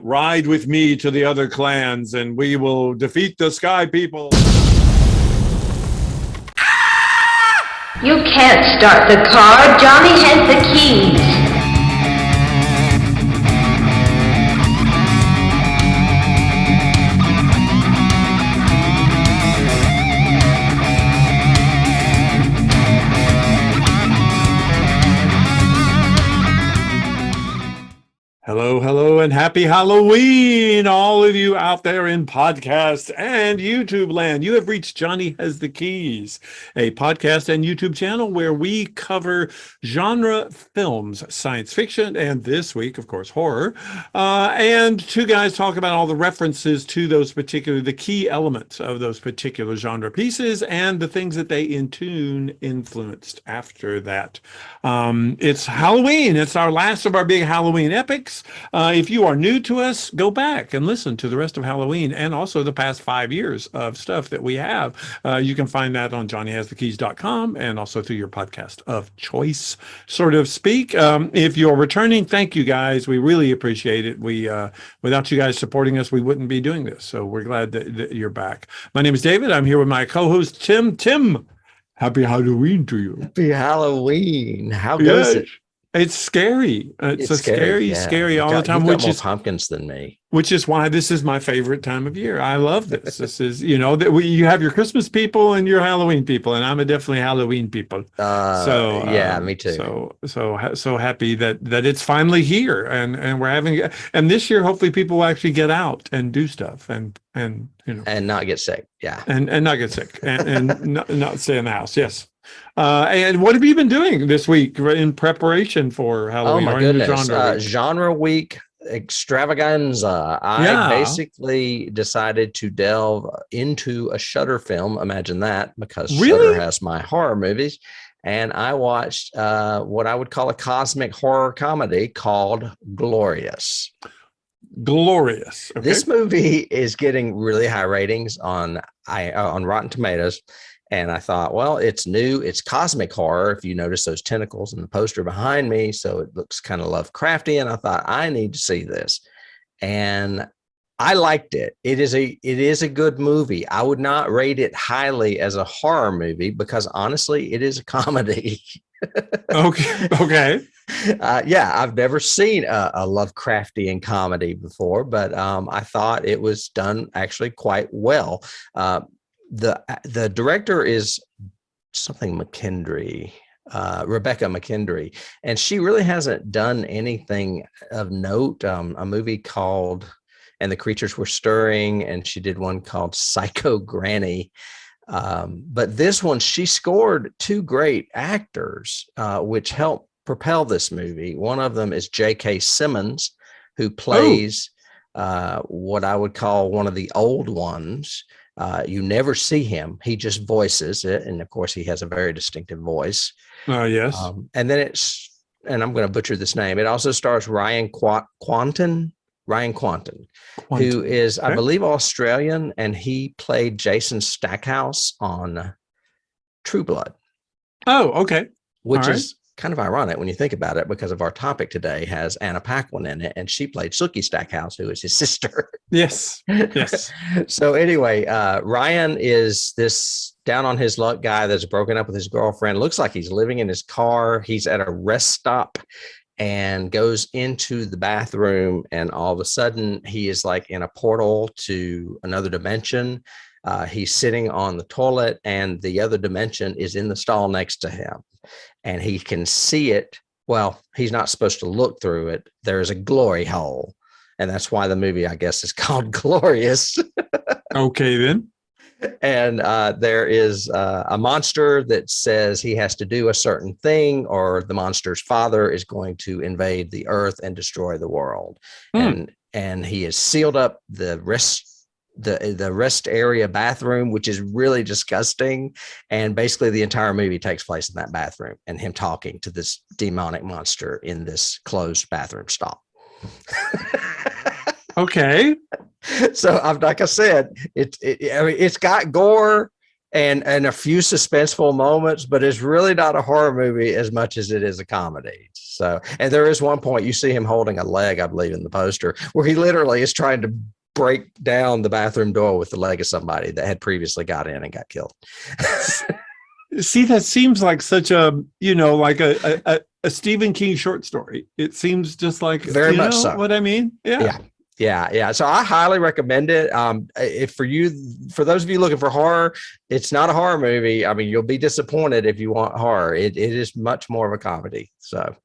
ride with me to the other clans and we will defeat the sky people. You can't start the car. Johnny has the keys. Hello, hello, and happy Halloween, all of you out there in podcast and YouTube land. You have reached Johnny Has the Keys, a podcast and YouTube channel where we cover genre films, science fiction, and this week, of course, horror. And two guys talk about all the references to those particular, the key elements of those particular genre pieces and the things that they in tune influenced after that. It's Halloween. It's our last of our big Halloween epics. If you are new to us, go back and listen to the rest of Halloween and also the past 5 years of stuff that we have. You can find that on johnnyhasthekeys.com and also through your podcast of choice, so to speak. If you're returning, thank you guys. We really appreciate it. We without you guys supporting us, we wouldn't be doing this. So we're glad that you're back. My name is David. I'm here with my co-host, Tim. Tim, happy Halloween to you. Happy Halloween. How goes it? It's scary. It's a scary all the time. You've got more pumpkins than me. Which is why this is my favorite time of year. I love this. This is, you have your Christmas people and your Halloween people, and I'm definitely Halloween people. Me too. So happy that it's finally here, and we're having, and this year hopefully people will actually get out and do stuff and not get sick. Yeah, and not get sick and not stay in the house. Yes. And what have you been doing this week in preparation for Halloween? Oh my goodness! Genre week extravaganza. I basically decided to delve into a Shudder film. Imagine that, because Shudder has my horror movies, and I watched what I would call a cosmic horror comedy called Glorious. Glorious. Okay. This movie is getting really high ratings on Rotten Tomatoes. And I thought, well, it's new. It's cosmic horror. If you notice those tentacles in the poster behind me, so it looks kind of Lovecraftian. And I thought, I need to see this. And I liked it. It is a good movie. I would not rate it highly as a horror movie because honestly, it is a comedy. Okay. I've never seen a Lovecraftian comedy before, but I thought it was done actually quite well. The director is something McKendry, Rebecca McKendry, and she really hasn't done anything of note. A movie called And the Creatures Were Stirring, and she did one called Psycho Granny. But this one, she scored two great actors, which helped propel this movie. One of them is J.K. Simmons, who plays what I would call one of the old ones. You never see him. He just voices it. And of course, he has a very distinctive voice. Yes. And then and I'm going to butcher this name. It also stars Ryan Quanten, who is, I believe, Australian. And he played Jason Stackhouse on True Blood. Oh, okay. Which is kind of ironic when you think about it, because of our topic today has Anna Paquin in it, and she played Sookie Stackhouse, who is his sister. Yes. So anyway, Ryan is this down on his luck guy that's broken up with his girlfriend. Looks like he's living in his car. He's at a rest stop and goes into the bathroom, and all of a sudden he is like in a portal to another dimension. He's sitting on the toilet, and the other dimension is in the stall next to him. And he can see it. Well, he's not supposed to look through it. There is a glory hole. And that's why the movie, I guess, is called Glorious. Okay, then. And there is a monster that says he has to do a certain thing, or the monster's father is going to invade the earth and destroy the world. And he has sealed up the rest area bathroom, which is really disgusting. And basically the entire movie takes place in that bathroom and him talking to this demonic monster in this closed bathroom stall. Okay. So like I said, it's got gore and a few suspenseful moments, but it's really not a horror movie as much as it is a comedy. So, and there is one point you see him holding a leg, I believe, in the poster, where he literally is trying to break down the bathroom door with the leg of somebody that had previously got in and got killed. See, that seems like such a, like a Stephen King short story. It seems just like, very much so. What I mean? Yeah. So I highly recommend it. For those of you looking for horror, it's not a horror movie. I mean, you'll be disappointed if you want horror. It is much more of a comedy. So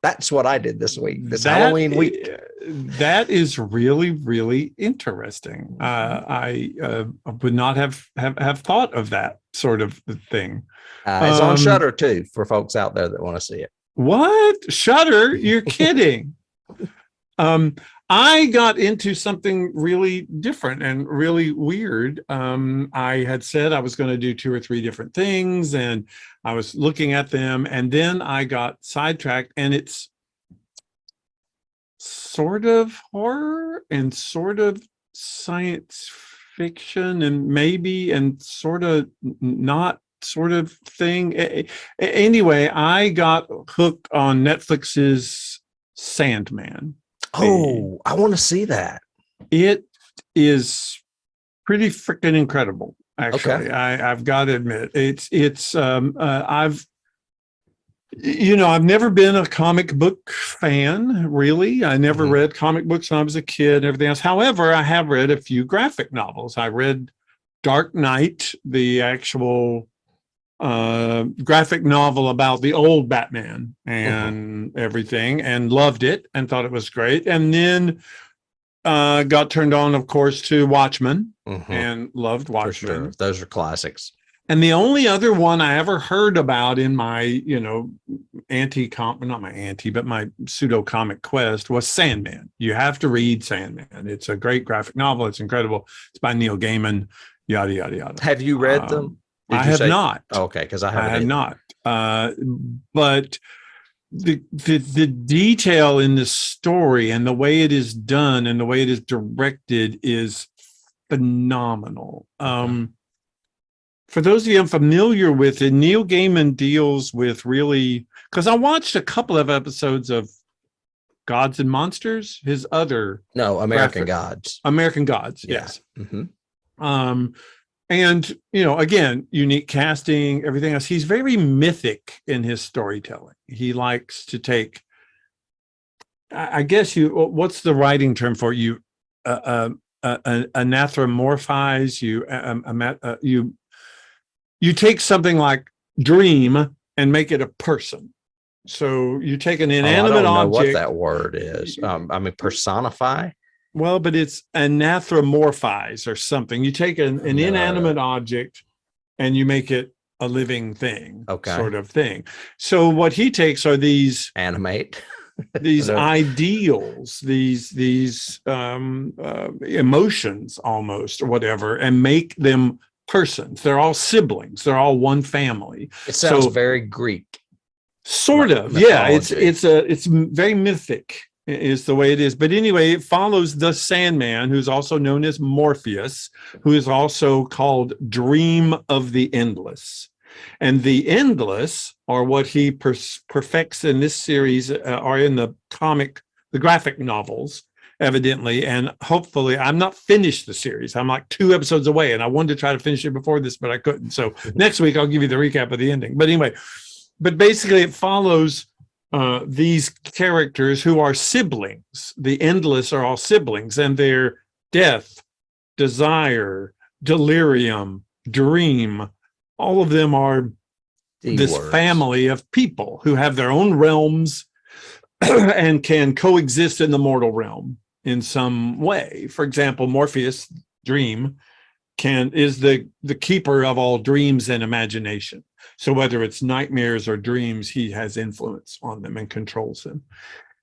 that's what I did this week, Halloween week. That is really, really interesting. I would not have thought of that sort of thing. It's on Shudder too, for folks out there that want to see it. What? Shudder? You're kidding. I got into something really different and really weird. I had said I was going to do 2 or 3 different things, and I was looking at them, and then I got sidetracked, and it's sort of horror and sort of science fiction and sort of not sort of thing. Anyway, I got hooked on Netflix's Sandman. Oh, I want to see that. It is pretty freaking incredible, actually. Okay. I've got to admit, I've never been a comic book fan, really. I never read comic books when I was a kid and everything else. However, I have read a few graphic novels. I read Dark Knight, the actual graphic novel about the old Batman and everything, and loved it and thought it was great. And then got turned on, of course, to Watchmen and loved Watchmen. For sure. Those are classics. And the only other one I ever heard about in my, my pseudo comic quest was Sandman. You have to read Sandman. It's a great graphic novel. It's incredible. It's by Neil Gaiman, yada, yada, yada. Have you read them? I have not. Okay, because I have not. But the detail in the story and the way it is done and the way it is directed is phenomenal. For those of you unfamiliar with it, Neil Gaiman deals with really, because I watched a couple of episodes of Gods and Monsters, his other American Gods. American Gods, yes. And, again, unique casting, everything else. He's very mythic in his storytelling. He likes to take, I guess what's the writing term for you? Anthropomorphize, you take something like dream and make it a person. So you take an inanimate object. I don't know what that word is. Personify. Well, but it's anthropomorphize or something. You take an inanimate object and you make it a living thing, sort of thing. So what he takes are these animate, these ideals, these emotions almost or whatever, and make them persons. They're all siblings. They're all one family. It sounds very Greek. Sort of, yeah. It's very mythic. Is the way it is. But anyway, it follows the Sandman, who's also known as Morpheus, who is also called Dream of the Endless. And the Endless, or what he perfects in this series, are in the graphic novels, evidently. And hopefully, I'm not finished the series. I'm like 2 episodes away, and I wanted to try to finish it before this, but I couldn't. So next week, I'll give you the recap of the ending. But anyway, basically, it follows these characters who are siblings. The Endless are all siblings, and they're death, desire, delirium, dream. All of them are this family of people who have their own realms and can coexist in the mortal realm in some way. For example, Morpheus, dream, is the keeper of all dreams and imagination. So whether it's nightmares or dreams, he has influence on them and controls them.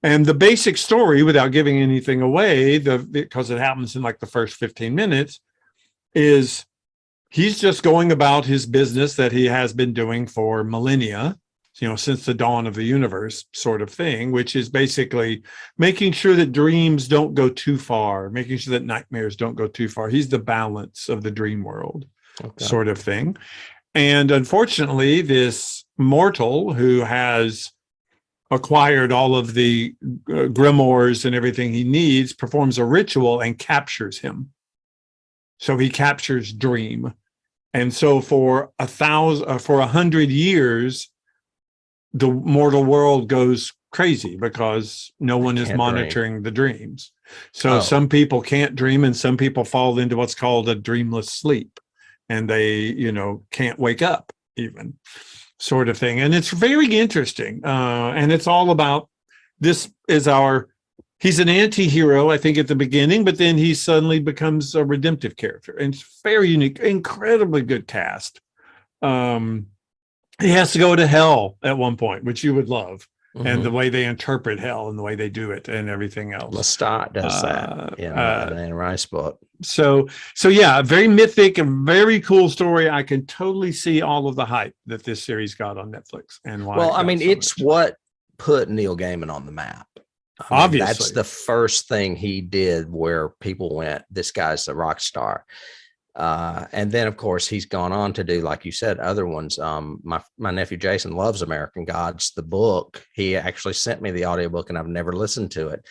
And the basic story, without giving anything away, because it happens in like the first 15 minutes, is he's just going about his business that he has been doing for millennia, since the dawn of the universe sort of thing, which is basically making sure that dreams don't go too far, making sure that nightmares don't go too far. He's the balance of the dream world. Okay. sort of thing. And unfortunately, this mortal who has acquired all of the grimoires and everything he needs performs a ritual and captures him. So he captures Dream. And so for 100 years, the mortal world goes crazy because no one is monitoring the dreams. So some people can't dream, and some people fall into what's called a dreamless sleep, and they, can't wake up even, sort of thing. And it's very interesting. And it's all about, he's an anti-hero, I think, at the beginning, but then he suddenly becomes a redemptive character. And it's very unique, incredibly good cast. He has to go to hell at one point, which you would love. Mm-hmm. And the way they interpret hell and the way they do it and everything else. Lestat does that in Anne Rice book. So yeah, a very mythic, a very cool story. I can totally see all of the hype that this series got on Netflix and why. Well, it's what put Neil Gaiman on the map. Obviously, that's the first thing he did where people went, "This guy's a rock star." And then, of course, he's gone on to do, like you said, other ones. My nephew Jason loves American Gods, the book. He actually sent me the audiobook, and I've never listened to it.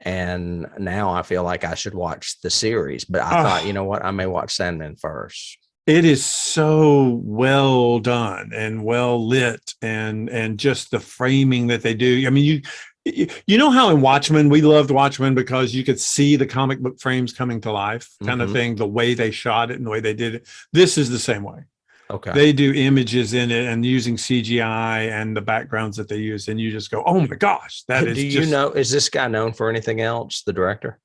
And now I feel like I should watch the series. But I thought, you know what? I may watch Sandman first. It is so well done and well lit, and just the framing that they do. I mean, you know how in Watchmen, we loved Watchmen because you could see the comic book frames coming to life, kind of thing, the way they shot it and the way they did it. This is the same way. Okay. They do images in it and using CGI and the backgrounds that they use. And you just go, oh my gosh, that is. Is this guy known for anything else, the director?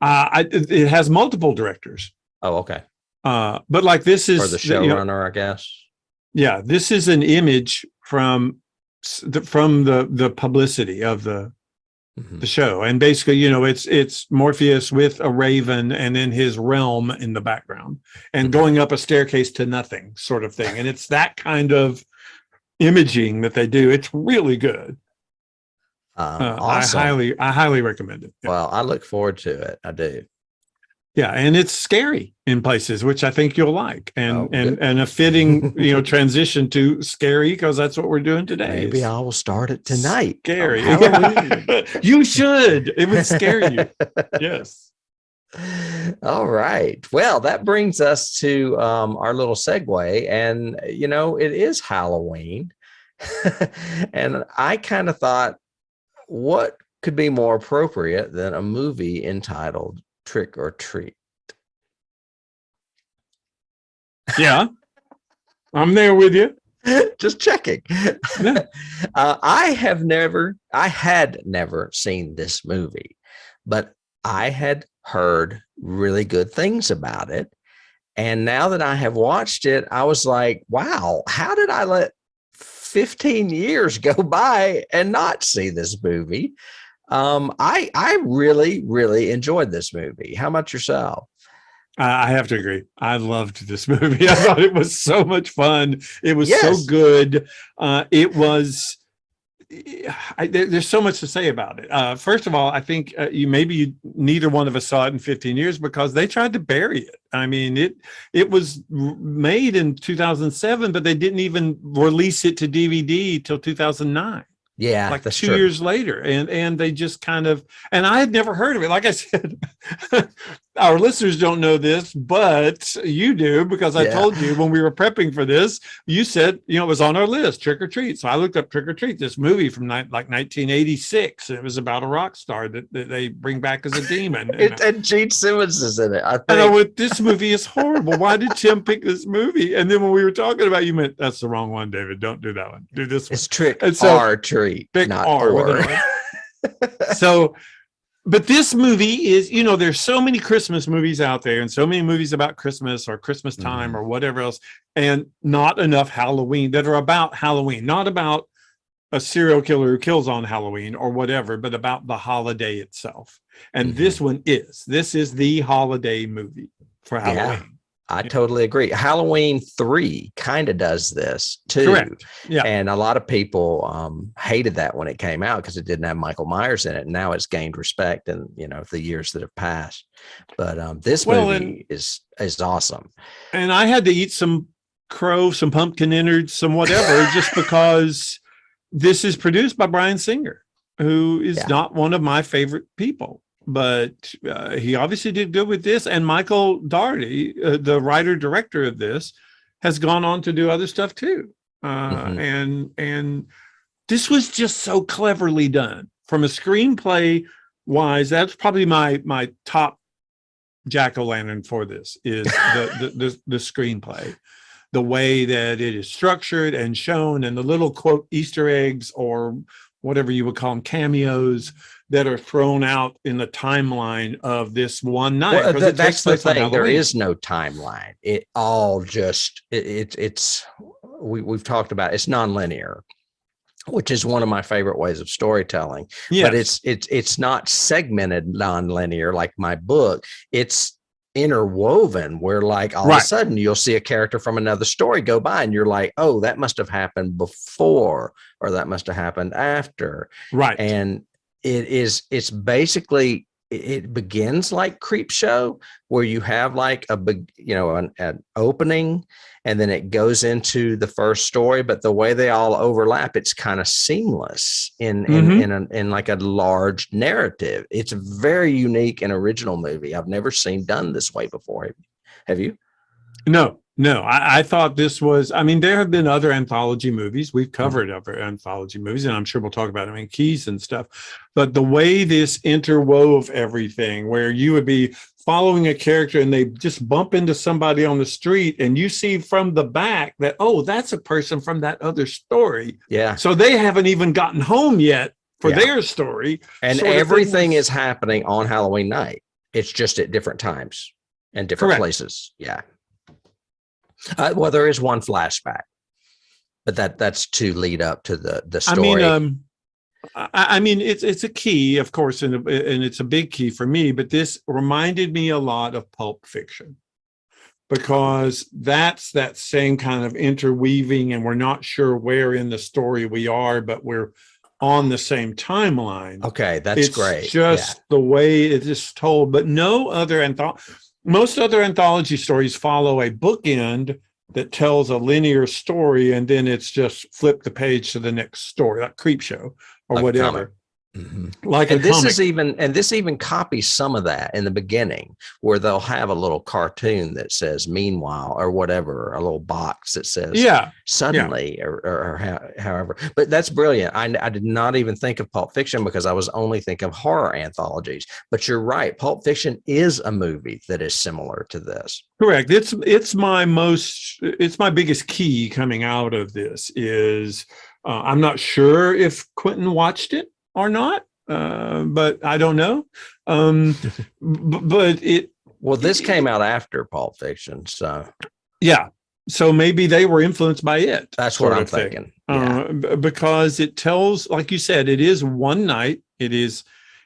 It has multiple directors. Oh, okay. But like this is. Or the showrunner, I guess. Yeah, this is an image from the publicity of the show, and basically, it's Morpheus with a raven and then his realm in the background and going up a staircase to nothing, sort of thing. And it's that kind of imaging that they do. It's really good. Awesome. I highly recommend it. Yeah. Well, I look forward to it. I do. Yeah, and it's scary in places, which I think you'll like, and a fitting transition to scary, because that's what we're doing today. Maybe I will start it tonight. Scary, you should. It would scare you. Yes. All right. Well, that brings us to our little segue, and it is Halloween, and I kind of thought, what could be more appropriate than a movie entitled Trick or Treat? Yeah, I'm there with you. Just checking. Yeah. I had never seen this movie, but I had heard really good things about it. And now that I have watched it, I was like, wow, how did I let 15 years go by and not see this movie? I really, really enjoyed this movie. How about yourself? I have to agree. I loved this movie. I thought it was so much fun. It was so good. There's so much to say about it. First of all, I think neither one of us saw it in 15 years because they tried to bury it. I mean, it was made in 2007, but they didn't even release it to DVD till 2009. Yeah, like 2 years later. And they just kind of, and I had never heard of it. Like I said, our listeners don't know this, but you do, because I told you when we were prepping for this, you said, it was on our list, Trick or Treat. So I looked up Trick or Treat, this movie from 1986. It was about a rock star that they bring back as a demon. And Gene Simmons is in it. And I went, this movie is horrible. Why did Tim pick this movie? And then when we were talking about it, you meant, that's the wrong one, David. Don't do that one. Do this one. It's Trick or Treat. Big not R or. So, but this movie is, there's so many Christmas movies out there and so many movies about Christmas or Christmas time or whatever else, and not enough Halloween that are about Halloween, not about a serial killer who kills on Halloween or whatever, but about the holiday itself. And this is the holiday movie for Halloween. I totally agree. Halloween 3 kind of does this too. Correct. Yeah. And a lot of people hated that when it came out because it didn't have Michael Myers in it. And now it's gained respect and, the years that have passed. But this movie is awesome. And I had to eat some crow, some pumpkin innards, some whatever, just because this is produced by Bryan Singer, who is not one of my favorite people. But he obviously did good with this. And Michael Dougherty, the writer-director of this, has gone on to do other stuff too. And this was just so cleverly done. From a screenplay wise, that's probably my top jack-o'-lantern for this is the screenplay. The way that it is structured and shown, and the little quote Easter eggs or whatever you would call them, cameos that are thrown out in the timeline of this one night. Well, that's the thing. There is no timeline. It all just we've talked about it's nonlinear, which is one of my favorite ways of storytelling. Yes. But it's not segmented nonlinear like my book. It's interwoven where like all of a sudden you'll see a character from another story go by and you're like, oh, that must have happened before or that must have happened after. Right. And it's basically, it begins like Creepshow where you have like an opening and then it goes into the first story, but the way they all overlap, it's kind of seamless in like a large narrative. It's a very unique and original movie. I've never seen done this way before. Have you? No. I thought this was, there have been other anthology movies. We've covered other anthology movies, and I'm sure we'll talk about them Keys and stuff. But the way this interwove everything, where you would be following a character and they just bump into somebody on the street and you see from the back that, oh, that's a person from that other story. Yeah. So they haven't even gotten home yet for their story. And everything is happening on Halloween night. It's just at different times and different places. Yeah. Well, there is one flashback, but that's to lead up to the story. It's a key, of course, and it's a big key for me. But this reminded me a lot of Pulp Fiction because that's that same kind of interweaving, and we're not sure where in the story we are, but we're on the same timeline. Okay, that's great. It's just the way it is told, but no other most other anthology stories follow a bookend that tells a linear story, and then it's just flip the page to the next story, like Creepshow or like whatever. Like and this even copies some of that in the beginning, where they'll have a little cartoon that says "meanwhile" or whatever, a little box that says suddenly or however. But that's brilliant. I did not even think of Pulp Fiction because I was only thinking of horror anthologies. But you're right, Pulp Fiction is a movie that is similar to this. Correct. It's my biggest key coming out of this is I'm not sure if Quentin watched it or not, but I don't know. This came out after Pulp Fiction, so so maybe they were influenced by it. That's what I'm thinking. Because it tells, like you said, it is one night. It is,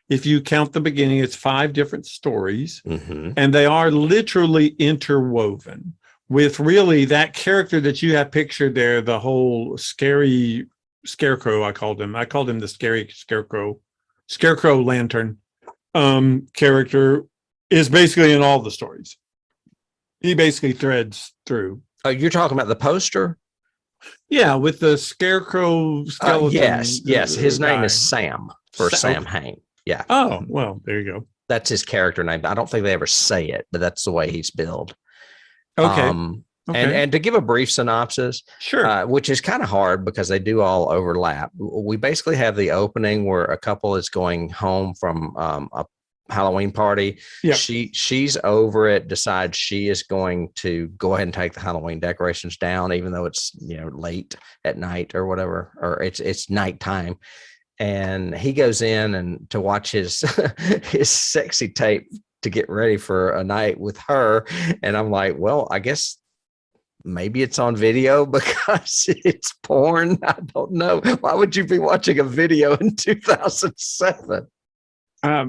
if you count the beginning, it's 5 different stories, and they are literally interwoven with really that character that you have pictured there, the whole scary Scarecrow, I called him the scary Scarecrow lantern character is basically in all the stories. He basically threads through. Oh, you're talking about the poster? Yeah, with the Scarecrow skeleton. Yes. His name is Sam Sam Hain. Yeah. Oh, well, there you go. That's his character name. I don't think they ever say it, but that's the way he's billed. Okay. And to give a brief synopsis, sure, which is kind of hard because they do all overlap. We basically have the opening where a couple is going home from a Halloween party. Yep. She's over it, decides she is going to go ahead and take the Halloween decorations down, even though it's late at night or whatever, or it's nighttime. And he goes in and to watch his his sexy tape to get ready for a night with her. And I'm like, well, I guess maybe it's on video because it's porn. I don't know. Why would you be watching a video in 2007? Or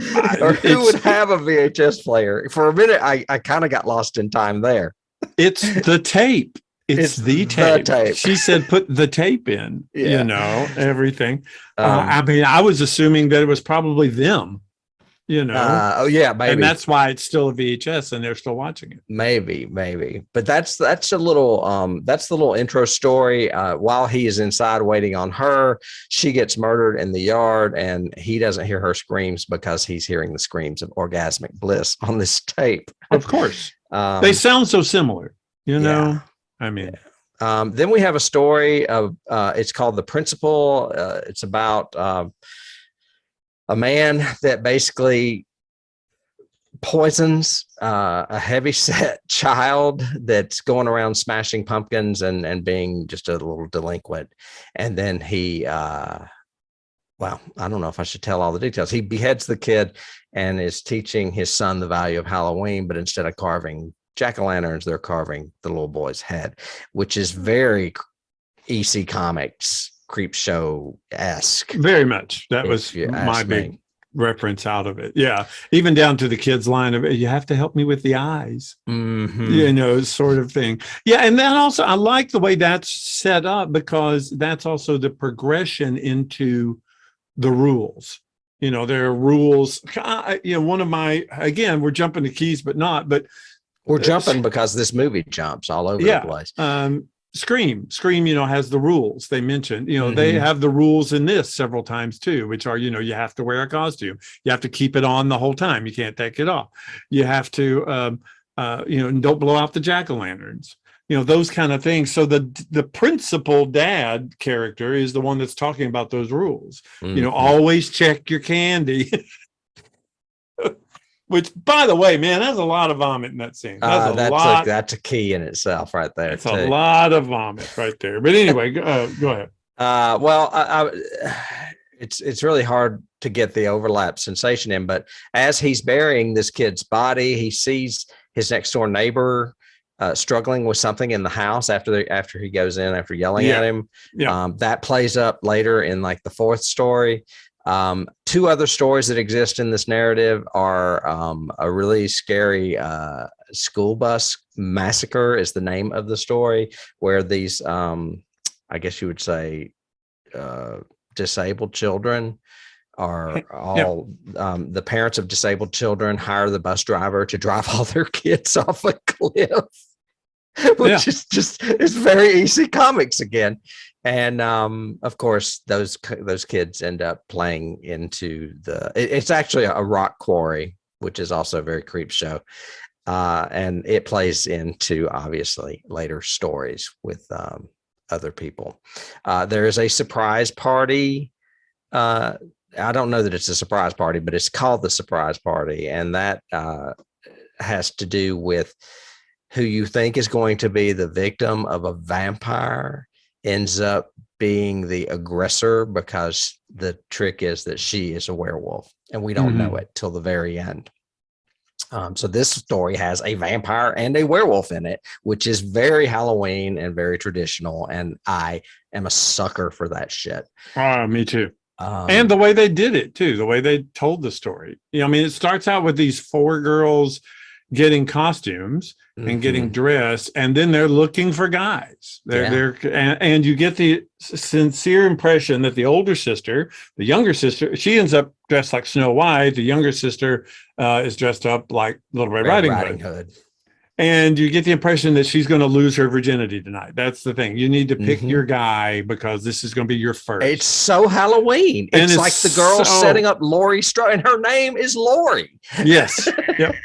who would have a VHS player? For a minute, I kind of got lost in time there. It's the tape. It's the tape. tape. She said, put the tape in, Yeah. everything. Um, I mean, I was assuming that it was probably them, oh yeah, maybe. and that's why it's still a VHS and they're still watching it. Maybe. But that's a little that's the little intro story. While he is inside waiting on her, she gets murdered in the yard, and he doesn't hear her screams because he's hearing the screams of orgasmic bliss on this tape. Of course. They sound so similar, Yeah. I mean, then we have a story of it's called The Principal. It's about a man that basically poisons a heavy-set child that's going around smashing pumpkins and being just a little delinquent. And then he, well, I don't know if I should tell all the details. He beheads the kid and is teaching his son the value of Halloween, but instead of carving jack-o'-lanterns, they're carving the little boy's head, which is very EC Comics creep show-esque. very much. That was my big reference out of it. Yeah. Even down to the kids line of, you have to help me with the eyes, sort of thing. Yeah. And then also, I like the way that's set up, because that's also the progression into the rules. There are rules. One of my, again, we're jumping to keys, but we're jumping because this movie jumps all over the place. Scream, has the rules they mentioned. They have the rules in this several times too, which are, you have to wear a costume. You have to keep it on the whole time. You can't take it off. You have to, don't blow out the jack-o'-lanterns. Those kind of things. So the principal dad character is the one that's talking about those rules. Always check your candy. Which, by the way, man, that's a lot of vomit in that scene. That's a key in itself, right there. It's a lot of vomit right there. But anyway, go ahead. It's really hard to get the overlap sensation in. But as he's burying this kid's body, he sees his next door neighbor struggling with something in the house after he goes in after yelling at him. Yeah. That plays up later in like the fourth story. Two other stories that exist in this narrative are a really scary school bus massacre is the name of the story, where these I guess you would say disabled children are all the parents of disabled children hire the bus driver to drive all their kids off a cliff, which is just, it's very EC Comics again. And of course, those kids end up playing into it's actually a rock quarry, which is also a very creep show. And it plays into obviously later stories with other people. There is a surprise party. I don't know that it's a surprise party, but it's called the surprise party. And that has to do with who you think is going to be the victim of a vampire ends up being the aggressor, because the trick is that she is a werewolf and we don't know it till the very end. So this story has a vampire and a werewolf in it, which is very Halloween and very traditional. And I am a sucker for that shit. Me too. And the way they did it too, the way they told the story. It starts out with these 4 girls getting costumes and getting dressed, and then they're looking for guys. And you get the sincere impression that the older sister, the younger sister, she ends up dressed like Snow White. The younger sister is dressed up like Little Red Riding Hood. And you get the impression that she's going to lose her virginity tonight. That's the thing. You need to pick your guy, because this is going to be your first. It's so Halloween. It's like the girl setting up Laurie Strode, and her name is Laurie. Yes. Yep.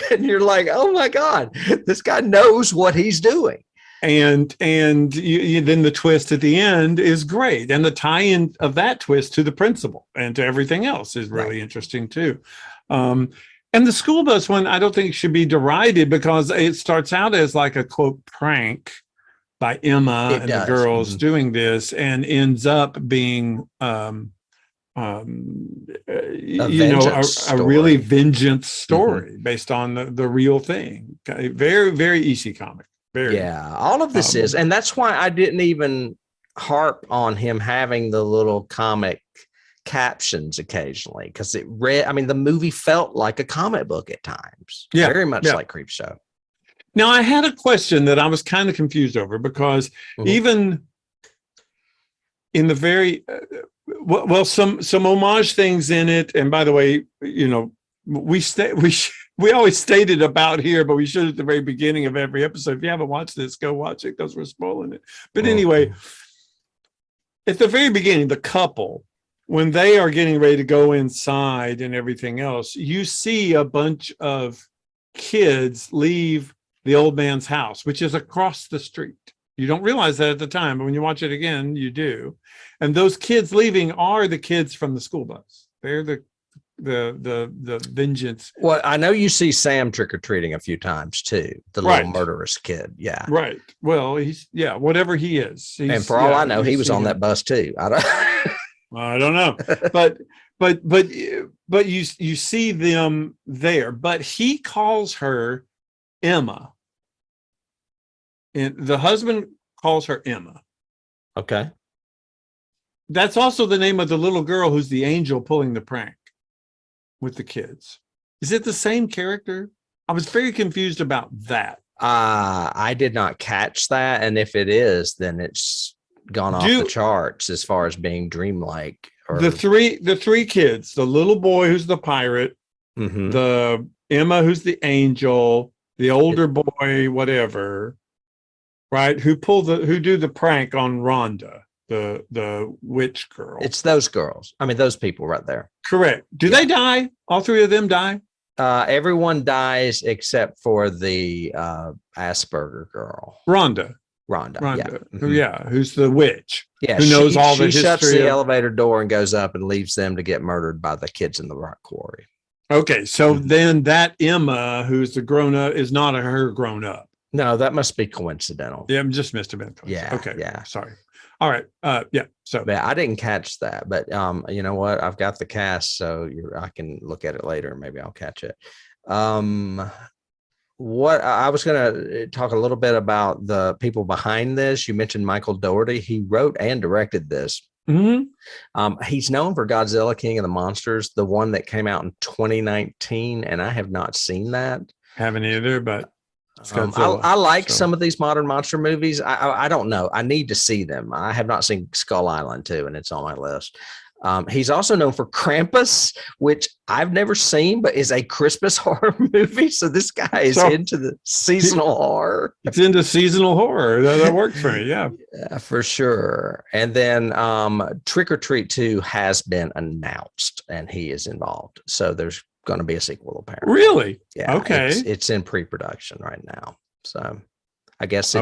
And you're like, oh my God, this guy knows what he's doing. And then the twist at the end is great. And the tie-in of that twist to the principal and to everything else is really interesting too. And the school bus one, I don't think should be derided, because it starts out as like a quote prank by Emma the girls doing this, and ends up being a really vengeance story based on the real thing. Very, very EC comic. All of this is, and that's why I didn't even harp on him having the little comic captions occasionally, because the movie felt like a comic book at times. Very much like Creepshow. Now, I had a question that I was kind of confused over because even in the very well, some homage things in it. And by the way, you know, we always stated about here, but we should at the very beginning of every episode. If you haven't watched this, go watch it because we're spoiling it. But anyway, at the very beginning, the couple, when they are getting ready to go inside and everything else, you see a bunch of kids leave the old man's house, which is across the street. You don't realize that at the time, but when you watch it again, you do. And those kids leaving are the kids from the school bus. They're the vengeance. Well, I know you see Sam trick-or-treating a few times too, the little murderous kid. Yeah. Right. Well, he's whatever he is. And for all I know, he was on that bus too. I don't know. But you see them there. But he calls her Emma. And the husband calls her Emma. Okay. That's also the name of the little girl who's the angel pulling the prank with the kids. Is it the same character? I was very confused about that. I did not catch that. And if it is, then it's gone off the charts as far as being dreamlike. The three kids, the little boy who's the pirate, the Emma who's the angel, the older boy, whatever, right? Who do the prank on Rhonda, the witch girl. It's those girls. I mean, those people right there. Correct. Do they die? All three of them die? Everyone dies except for the Asperger girl. Rhonda. Yeah. Who's the witch? Yeah, who knows all the history. She shuts the elevator door and goes up and leaves them to get murdered by the kids in the rock quarry. Okay, so then that Emma, who's the grown up, is not her grown up. No, that must be coincidental. Yeah, I'm just missed a bit. Yeah. Okay. Yeah. Sorry. All right. So yeah, I didn't catch that, but you know what? I've got the cast, so I can look at it later. Maybe I'll catch it. What I was going to talk a little bit about the people behind this. You mentioned Michael Dougherty. He wrote and directed this. He's known for Godzilla, King of the Monsters, the one that came out in 2019, and I have not seen that. Haven't either, but I like some of these modern monster movies. I don't know. I need to see them. I have not seen Skull Island 2, and it's on my list. He's also known for Krampus, which I've never seen, but is a Christmas horror movie. So this guy is into the seasonal horror. It's into seasonal horror. That works for me. Yeah, for sure. And then Trick or Treat 2 has been announced, and he is involved. So there's going to be a sequel, apparently. Really? Yeah. Okay. It's in pre-production right now. So I guess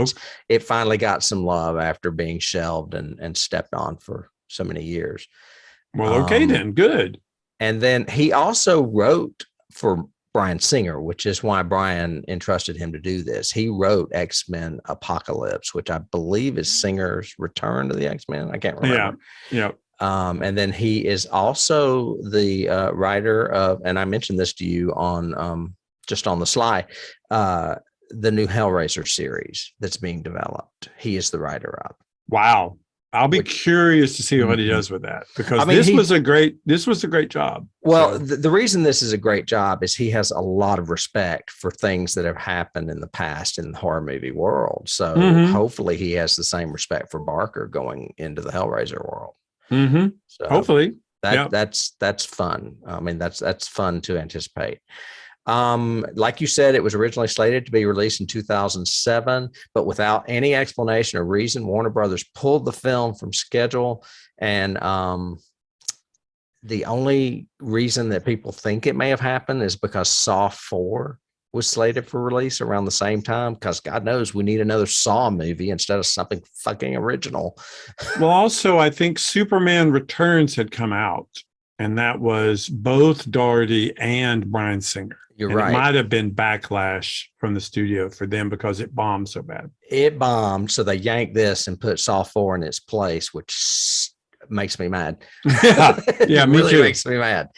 it finally got some love after being shelved and stepped on for so many years. Well, okay, then good. And then he also wrote for Bryan Singer, which is why Bryan entrusted him to do this. He wrote X-Men Apocalypse, which I believe is Singer's return to the X-Men. I can't remember. Yeah. And then he is also the writer of, and I mentioned this to you on just on the sly, the new Hellraiser series that's being developed. He is the writer of. Wow. I'll be curious to see what he does with that, because this was a great job. Well, the reason this is a great job is he has a lot of respect for things that have happened in the past in the horror movie world. So hopefully he has the same respect for Barker going into the Hellraiser world. So hopefully that's fun. I mean, that's fun to anticipate. Like you said, it was originally slated to be released in 2007, but without any explanation or reason, Warner Brothers pulled the film from schedule. And the only reason that people think it may have happened is because Saw 4 was slated for release around the same time, because God knows we need another Saw movie instead of something fucking original. Well, also, I think Superman Returns had come out, and that was both Dougherty and Bryan Singer. You're right. It might have been backlash from the studio for them because it bombed so bad. It bombed, so they yanked this and put Saw 4 in its place, which makes me mad. Yeah, me really too. Makes me mad.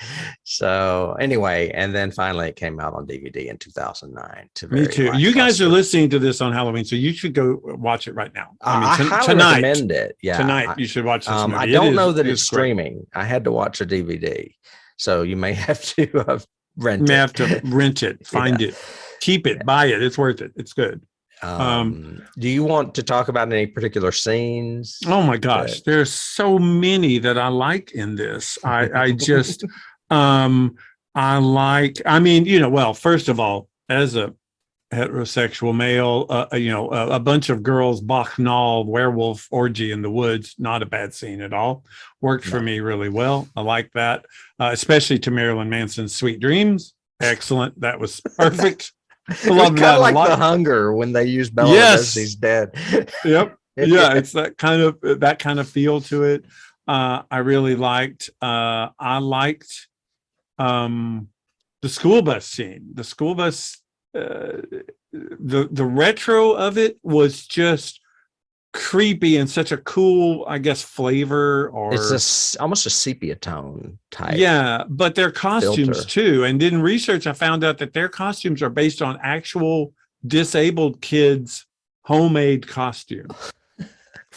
So anyway, and then finally it came out on DVD in 2009. Me too. You guys are listening to this on Halloween, so you should go watch it right now. I highly recommend it. Yeah, tonight you should watch this movie. I don't know that it's streaming. I had to watch a DVD, so you may have to rent it. You may have to rent it, find it. Keep it, buy it. It's worth it. It's good. Do you want to talk about any particular scenes? Oh my gosh, there's so many that I like in this. I just, I mean, well, first of all, as a heterosexual male, a bunch of girls bacchanal werewolf orgy in the woods, not a bad scene at all. Worked for me really well. I like that, especially to Marilyn Manson's Sweet Dreams. Excellent. That was perfect. I love that. Kind of like The Hunger when they use Bela Lugosi's dead. Yep. Yeah, it's that kind of feel to it. I really liked. I liked the school bus scene. The school bus. The retro of it was just creepy and such a cool, I guess, flavor, or it's almost a sepia tone type. Yeah, but their costumes too. And in research, I found out that their costumes are based on actual disabled kids' homemade costumes.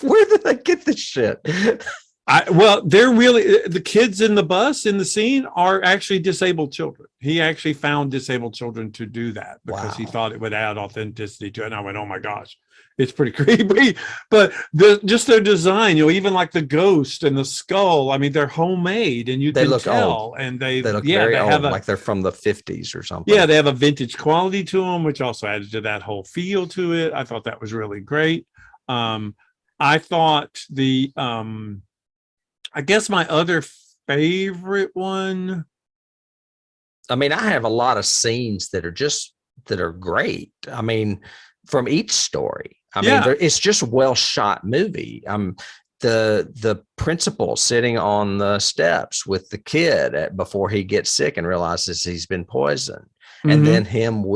Where did they get this shit? Well, they're really, the kids in the bus in the scene are actually disabled children. He actually found disabled children to do that because he thought it would add authenticity to it. And I went, oh my gosh, it's pretty creepy. But just their design, even like the ghost and the skull, I mean, they're homemade and you can tell. Old. And they look very old, like they're from the 50s or something. Yeah, they have a vintage quality to them, which also added to that whole feel to it. I thought that was really great. I thought I guess my other favorite one. I mean, I have a lot of scenes that are great. I mean, from each story. I mean, it's just a well shot movie. The principal sitting on the steps with the kid before he gets sick and realizes he's been poisoned. And then him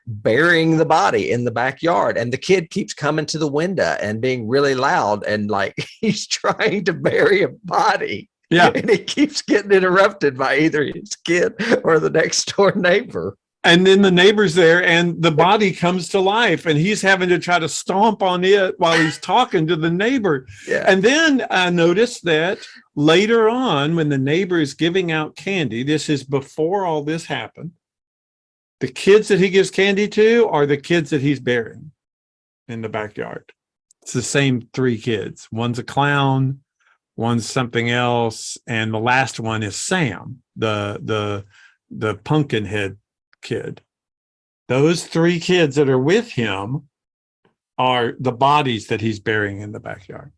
burying the body in the backyard, and the kid keeps coming to the window and being really loud and like he's trying to bury a body. Yeah. And he keeps getting interrupted by either his kid or the next door neighbor. And then the neighbor's there and the body comes to life and he's having to try to stomp on it while he's talking to the neighbor. Yeah. And then I noticed that later on, when the neighbor is giving out candy, this is before all this happened. The kids that he gives candy to are the kids that he's burying in the backyard. It's the same three kids. One's a clown, one's something else, and the last one is Sam, the pumpkin head kid. Those three kids that are with him are the bodies that he's burying in the backyard.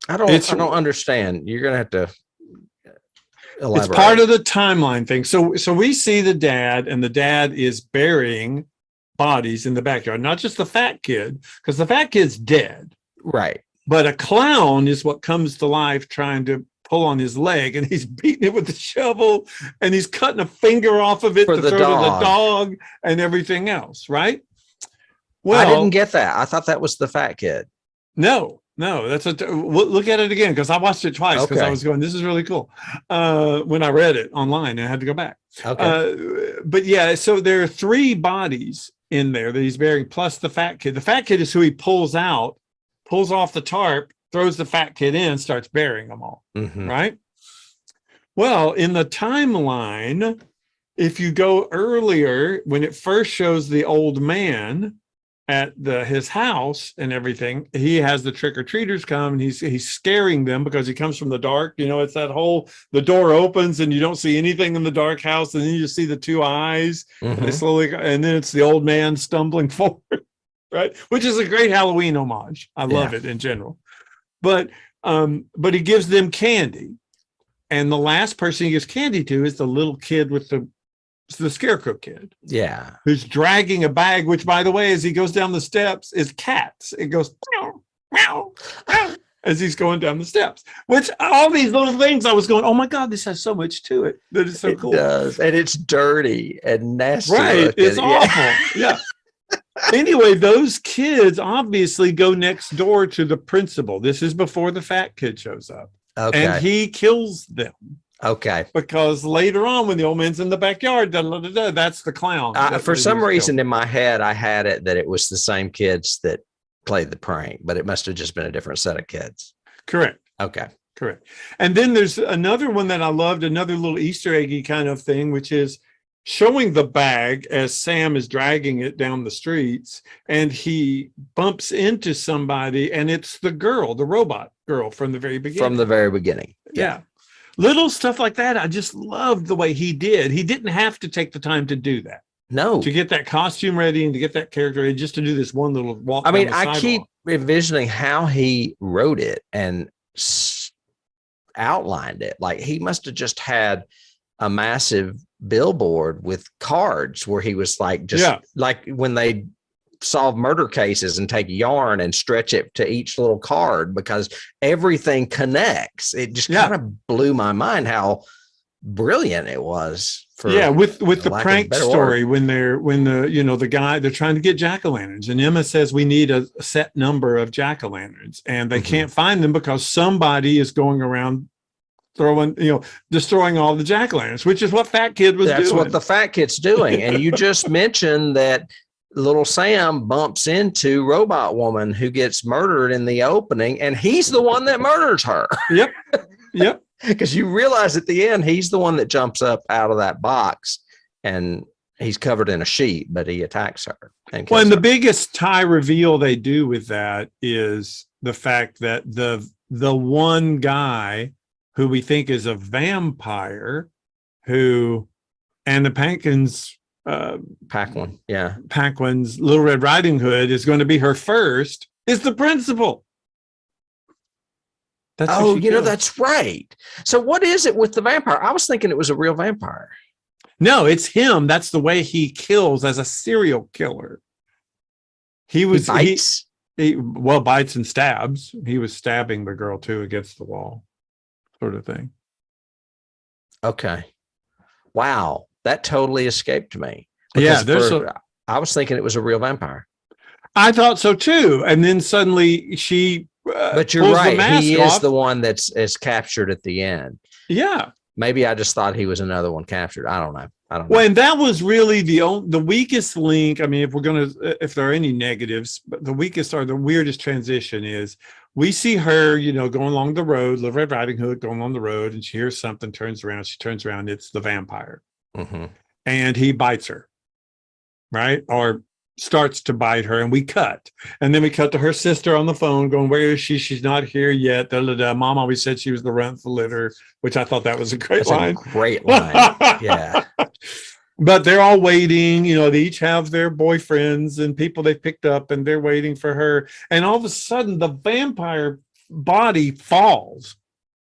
I don't understand. You're gonna have to elaborate. It's part of the timeline thing. So we see the dad, and the dad is burying bodies in the backyard, not just the fat kid, because the fat kid's dead. Right. But a clown is what comes to life trying to pull on his leg, and he's beating it with the shovel, and he's cutting a finger off of it to throw to the dog and everything else, right? Well, I didn't get that. I thought that was the fat kid. No, that's look at it again, because I watched it twice because I was going, this is really cool. When I read it online, and I had to go back. Okay. But yeah, so there are three bodies in there that he's burying, plus the fat kid. The fat kid is who he pulls off the tarp, throws the fat kid in, starts burying them all. Right? Well, in the timeline, if you go earlier, when it first shows the old man at his house and everything, he has the trick-or-treaters come, and he's scaring them because he comes from the dark. It's that the door opens and you don't see anything in the dark house, and then you see the two eyes, and they slowly, and then it's the old man stumbling forward, right? Which is a great Halloween homage. I love it in general. But he gives them candy, and the last person he gives candy to is the little kid with the scarecrow kid. Yeah. Who's dragging a bag, which, by the way, as he goes down the steps, is cats. It goes meow, meow, meow, as he's going down the steps. Which all these little things, I was going, oh my God, this has so much to it. That is so cool. It does, and it's dirty and nasty. Right. Looking. It's awful. Yeah. Anyway, those kids obviously go next door to the principal. This is before the fat kid shows up. Okay. And he kills them. Okay. Because later on, when the old man's in the backyard, that's the clown. For some reason in my head, I had it that it was the same kids that played the prank, but it must have just been a different set of kids. Correct. Okay. Correct. And then there's another one that I loved, another little Easter eggy kind of thing, which is showing the bag as Sam is dragging it down the streets, and he bumps into somebody, and it's the girl, the robot girl from the very beginning. From the very beginning. Yeah. Little stuff like that. I just loved the way he did. He didn't have to take the time to do that. No. To get that costume ready and to get that character ready, just to do this one little walk. I mean, I keep envisioning how he wrote it and outlined it. Like, he must have just had a massive billboard with cards where he was like, like when they solve murder cases and take yarn and stretch it to each little card, because everything connects. It just kind of blew my mind how brilliant it was. With the prank story, when the guy, they're trying to get jack-o'-lanterns, and Emma says we need a set number of jack-o'-lanterns, and they can't find them because somebody is going around destroying all the jack-o'-lanterns, which is what Fat Kid was doing. That's what the Fat Kid's doing. And you just mentioned that little Sam bumps into Robot Woman, who gets murdered in the opening, and he's the one that murders her. Yep. Because you realize at the end, he's the one that jumps up out of that box, and he's covered in a sheet, but he attacks her. And the biggest tie reveal they do with that is the fact that the one guy who we think is a vampire, who Anna Paquin's Paquin's Little Red Riding Hood is going to be her first, is the principal. That's right. So what is it with the vampire? I was thinking it was a real vampire. No, it's him. That's the way he kills as a serial killer. He bites and stabs. He was stabbing the girl too against the wall, sort of thing. Okay. Wow. That totally escaped me. I was thinking it was a real vampire. I thought so too. And then suddenly she but you're right. He is the one that's captured at the end. Yeah. Maybe I just thought he was another one captured. I don't know. Well, and that was really the weakest link. I mean, if there are any negatives, but the weakest or the weirdest transition is we see her, going along the road, Little Red Riding Hood going along the road, and she hears something, turns around. She turns around. It's the vampire. Mm-hmm. And he bites her, right? Or starts to bite her, and we cut. And then we cut to her sister on the phone going, where is she? She's not here yet. Da, da, da. Mom always said she was the runt of the litter, which I thought that was a great line. Yeah. But they're all waiting, they each have their boyfriends and people they picked up, and they're waiting for her. And all of a sudden the vampire body falls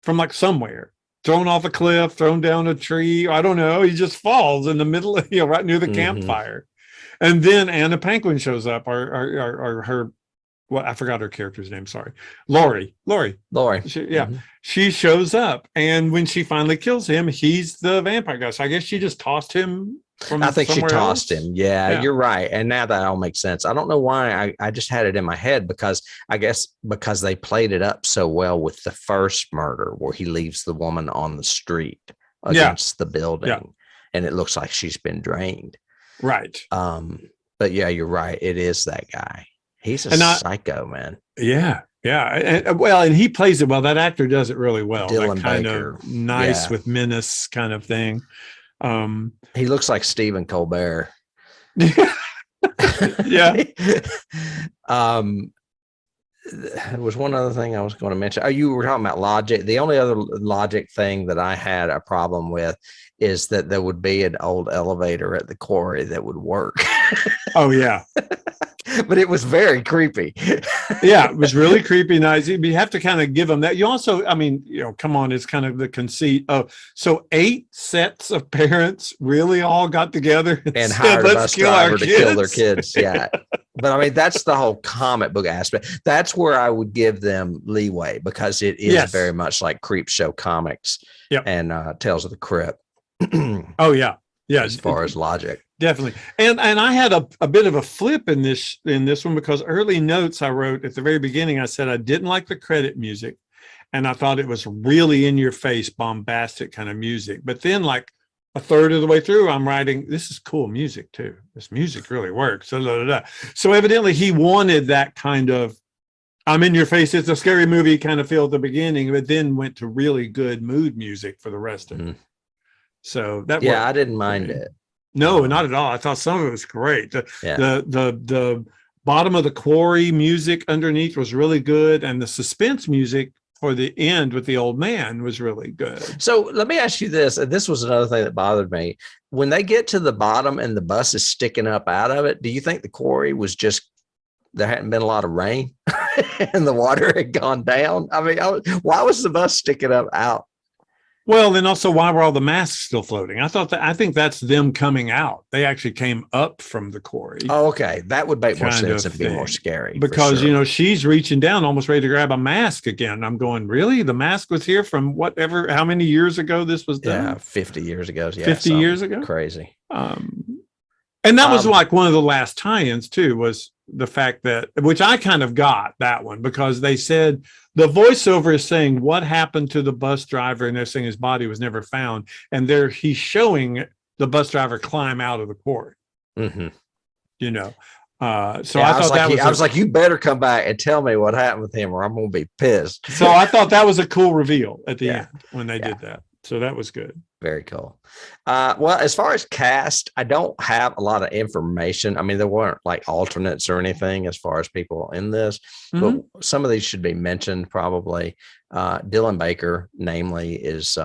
from like somewhere, thrown off a cliff, thrown down a tree. I don't know. He just falls in the middle of, right near the campfire. And then Anna Paquin shows up, or her, I forgot her character's name. Sorry. Lori. She shows up. And when she finally kills him, he's the vampire guy. So I guess she just tossed him from I think she tossed else. him. Yeah, you're right. And now that all makes sense. I don't know why I just had it in my head, because I guess because they played it up so well with the first murder where he leaves the woman on the street against the building, and it looks like she's been drained. Right. But yeah, you're right. It is that guy. He's a psycho, man. Yeah. And he plays it well. That actor does it really well. Dylan that kind Baker. of nice with menace kind of thing. He looks like Stephen Colbert. Yeah. There was one other thing I was going to mention. Oh, you were talking about logic. The only other logic thing that I had a problem with is that there would be an old elevator at the quarry that would work. Oh, yeah. But it was very creepy. Yeah, it was really creepy. Nice. You have to kind of give them that. You also, come on, it's kind of the conceit of, so 8 sets of parents really all got together and hired a bus driver to kill their kids. Yeah. But that's the whole comic book aspect. That's where I would give them leeway, because it is very much like Creepshow comics and Tales of the Crypt. Oh, yeah. Yeah. As far as logic. Definitely. And I had a bit of a flip in this one, because early notes I wrote at the very beginning, I said I didn't like the credit music, and I thought it was really in your face, bombastic kind of music. But then like a third of the way through, I'm writing, this is cool music too. This music really works. So evidently he wanted that kind of, I'm in your face, it's a scary movie kind of feel at the beginning, but then went to really good mood music for the rest of it. So that I didn't mind it. No, not at all. I thought some of it was great. Yeah. The bottom of the quarry music underneath was really good, and the suspense music for the end with the old man was really good. So let me ask you this. And this was another thing that bothered me. When they get to the bottom and the bus is sticking up out of it, do you think the quarry was just there hadn't been a lot of rain and the water had gone down? I mean, why was the bus sticking up out? Well, then also, why were all the masks still floating? I think that's them coming out. They actually came up from the quarry. Oh, okay. That would make more Kind sense of and be more thing. scary. Because, for sure. she's reaching down, almost ready to grab a mask again. I'm going, really? The mask was here from how many years ago this was done? Yeah, 50 years ago. Yeah, 50 years ago? Crazy. And that was like one of the last tie-ins too, was the fact that, which I kind of got that one, because they said the voiceover is saying what happened to the bus driver, and they're saying his body was never found, and he's showing the bus driver climb out of the quarry. Mm-hmm. So I thought I was like, you better come back and tell me what happened with him, or I'm going to be pissed. So I thought that was a cool reveal at the end when they did that. So that was good. Very cool. Well, as far as cast, I don't have a lot of information. I mean, there weren't like alternates or anything as far as people in this, but some of these should be mentioned probably. Dylan Baker, namely, is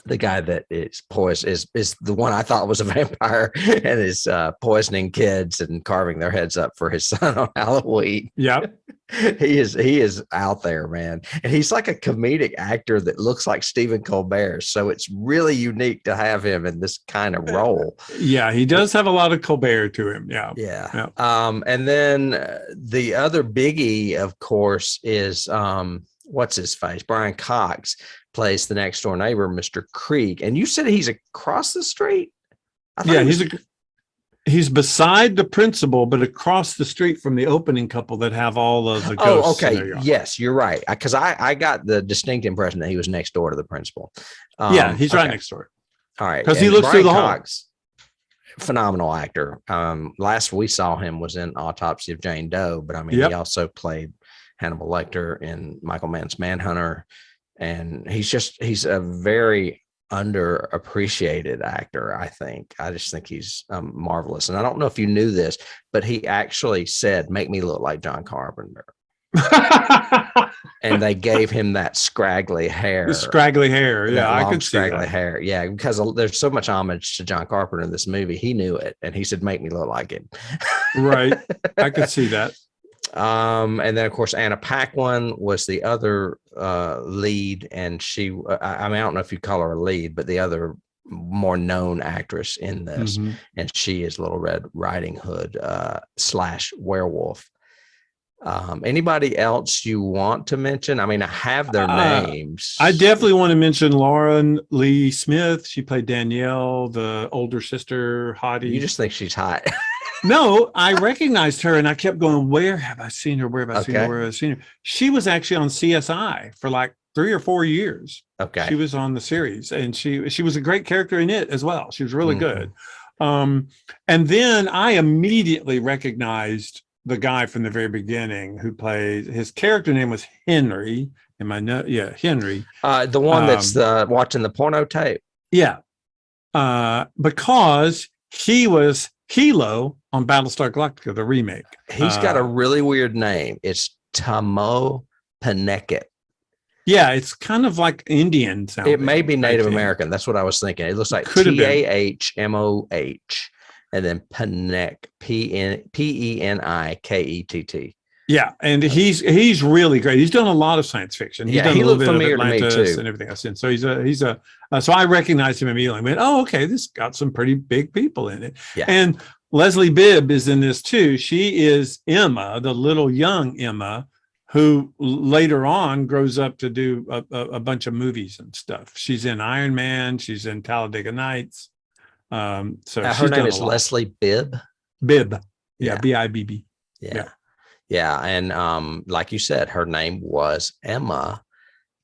the guy that is is the one I thought was a vampire and is poisoning kids and carving their heads up for his son on Halloween. Yep. He is out there, man. And he's like a comedic actor that looks like Stephen Colbert. So it's really unique to have him in this kind of role. Yeah, he does have a lot of Colbert to him. Yeah. Yeah. And then the other biggie, of course, is what's his face? Brian Cox plays the next door neighbor, Mr. Krieg. And you said he's across the street? Yeah, he's beside the principal, but across the street from the opening couple that have all of the ghosts. Oh, okay. Yes, you're right. Because I got the distinct impression that he was next door to the principal. Yeah, he's right next door. All right. Because he looks through the Cox, phenomenal actor. Last we saw him was in Autopsy of Jane Doe, but I mean, he also played Hannibal Lecter in Michael Mann's Manhunter. And he's a very underappreciated actor, I think. I just think he's marvelous. And I don't know if you knew this, but he actually said, make me look like John Carpenter. And they gave him that scraggly hair. The scraggly hair. Yeah, I could see scraggly hair. Yeah, because there's so much homage to John Carpenter in this movie. He knew it. And he said, make me look like him. Right. I could see that. And then of course Anna Paquin was the other lead, and she I mean, I don't know if you call her a lead, but the other more known actress in this, and she is Little Red Riding Hood / werewolf. Anybody else you want to mention? I mean, I have their names. I definitely want to mention Lauren Lee Smith. She played Danielle, the older sister, hottie. You just think she's hot. No, I recognized her and I kept going, where have I seen her? Where have I seen her? Where have I seen her? She was actually on CSI for like 3 or 4 years. Okay. She was on the series, and she was a great character in it as well. She was really good. And then I immediately recognized the guy from the very beginning who played, his character name was Henry. Henry. The one that's watching the porno tape. Yeah. Because he was Hilo on Battlestar Galactica, the remake. He's got a really weird name. It's Tamo Penekit. Yeah, it's kind of like Indian sounding. It may be Native American. That's what I was thinking. It looks like Tahmoh and then Penek, Penikett. Yeah, and he's really great. He's done a lot of science fiction. He's done he a little looked bit of familiar Atlantis to me too, and everything else. And so so I recognized him immediately. I went, oh, okay, this got some pretty big people in it. Yeah. And Leslie Bibb is in this too. She is Emma, the little young Emma, who later on grows up to do a bunch of movies and stuff. She's in Iron Man. She's in Talladega Nights. So her name is Leslie Bibb. Bibb. Yeah, Bibb. Yeah. And like you said, her name was Emma.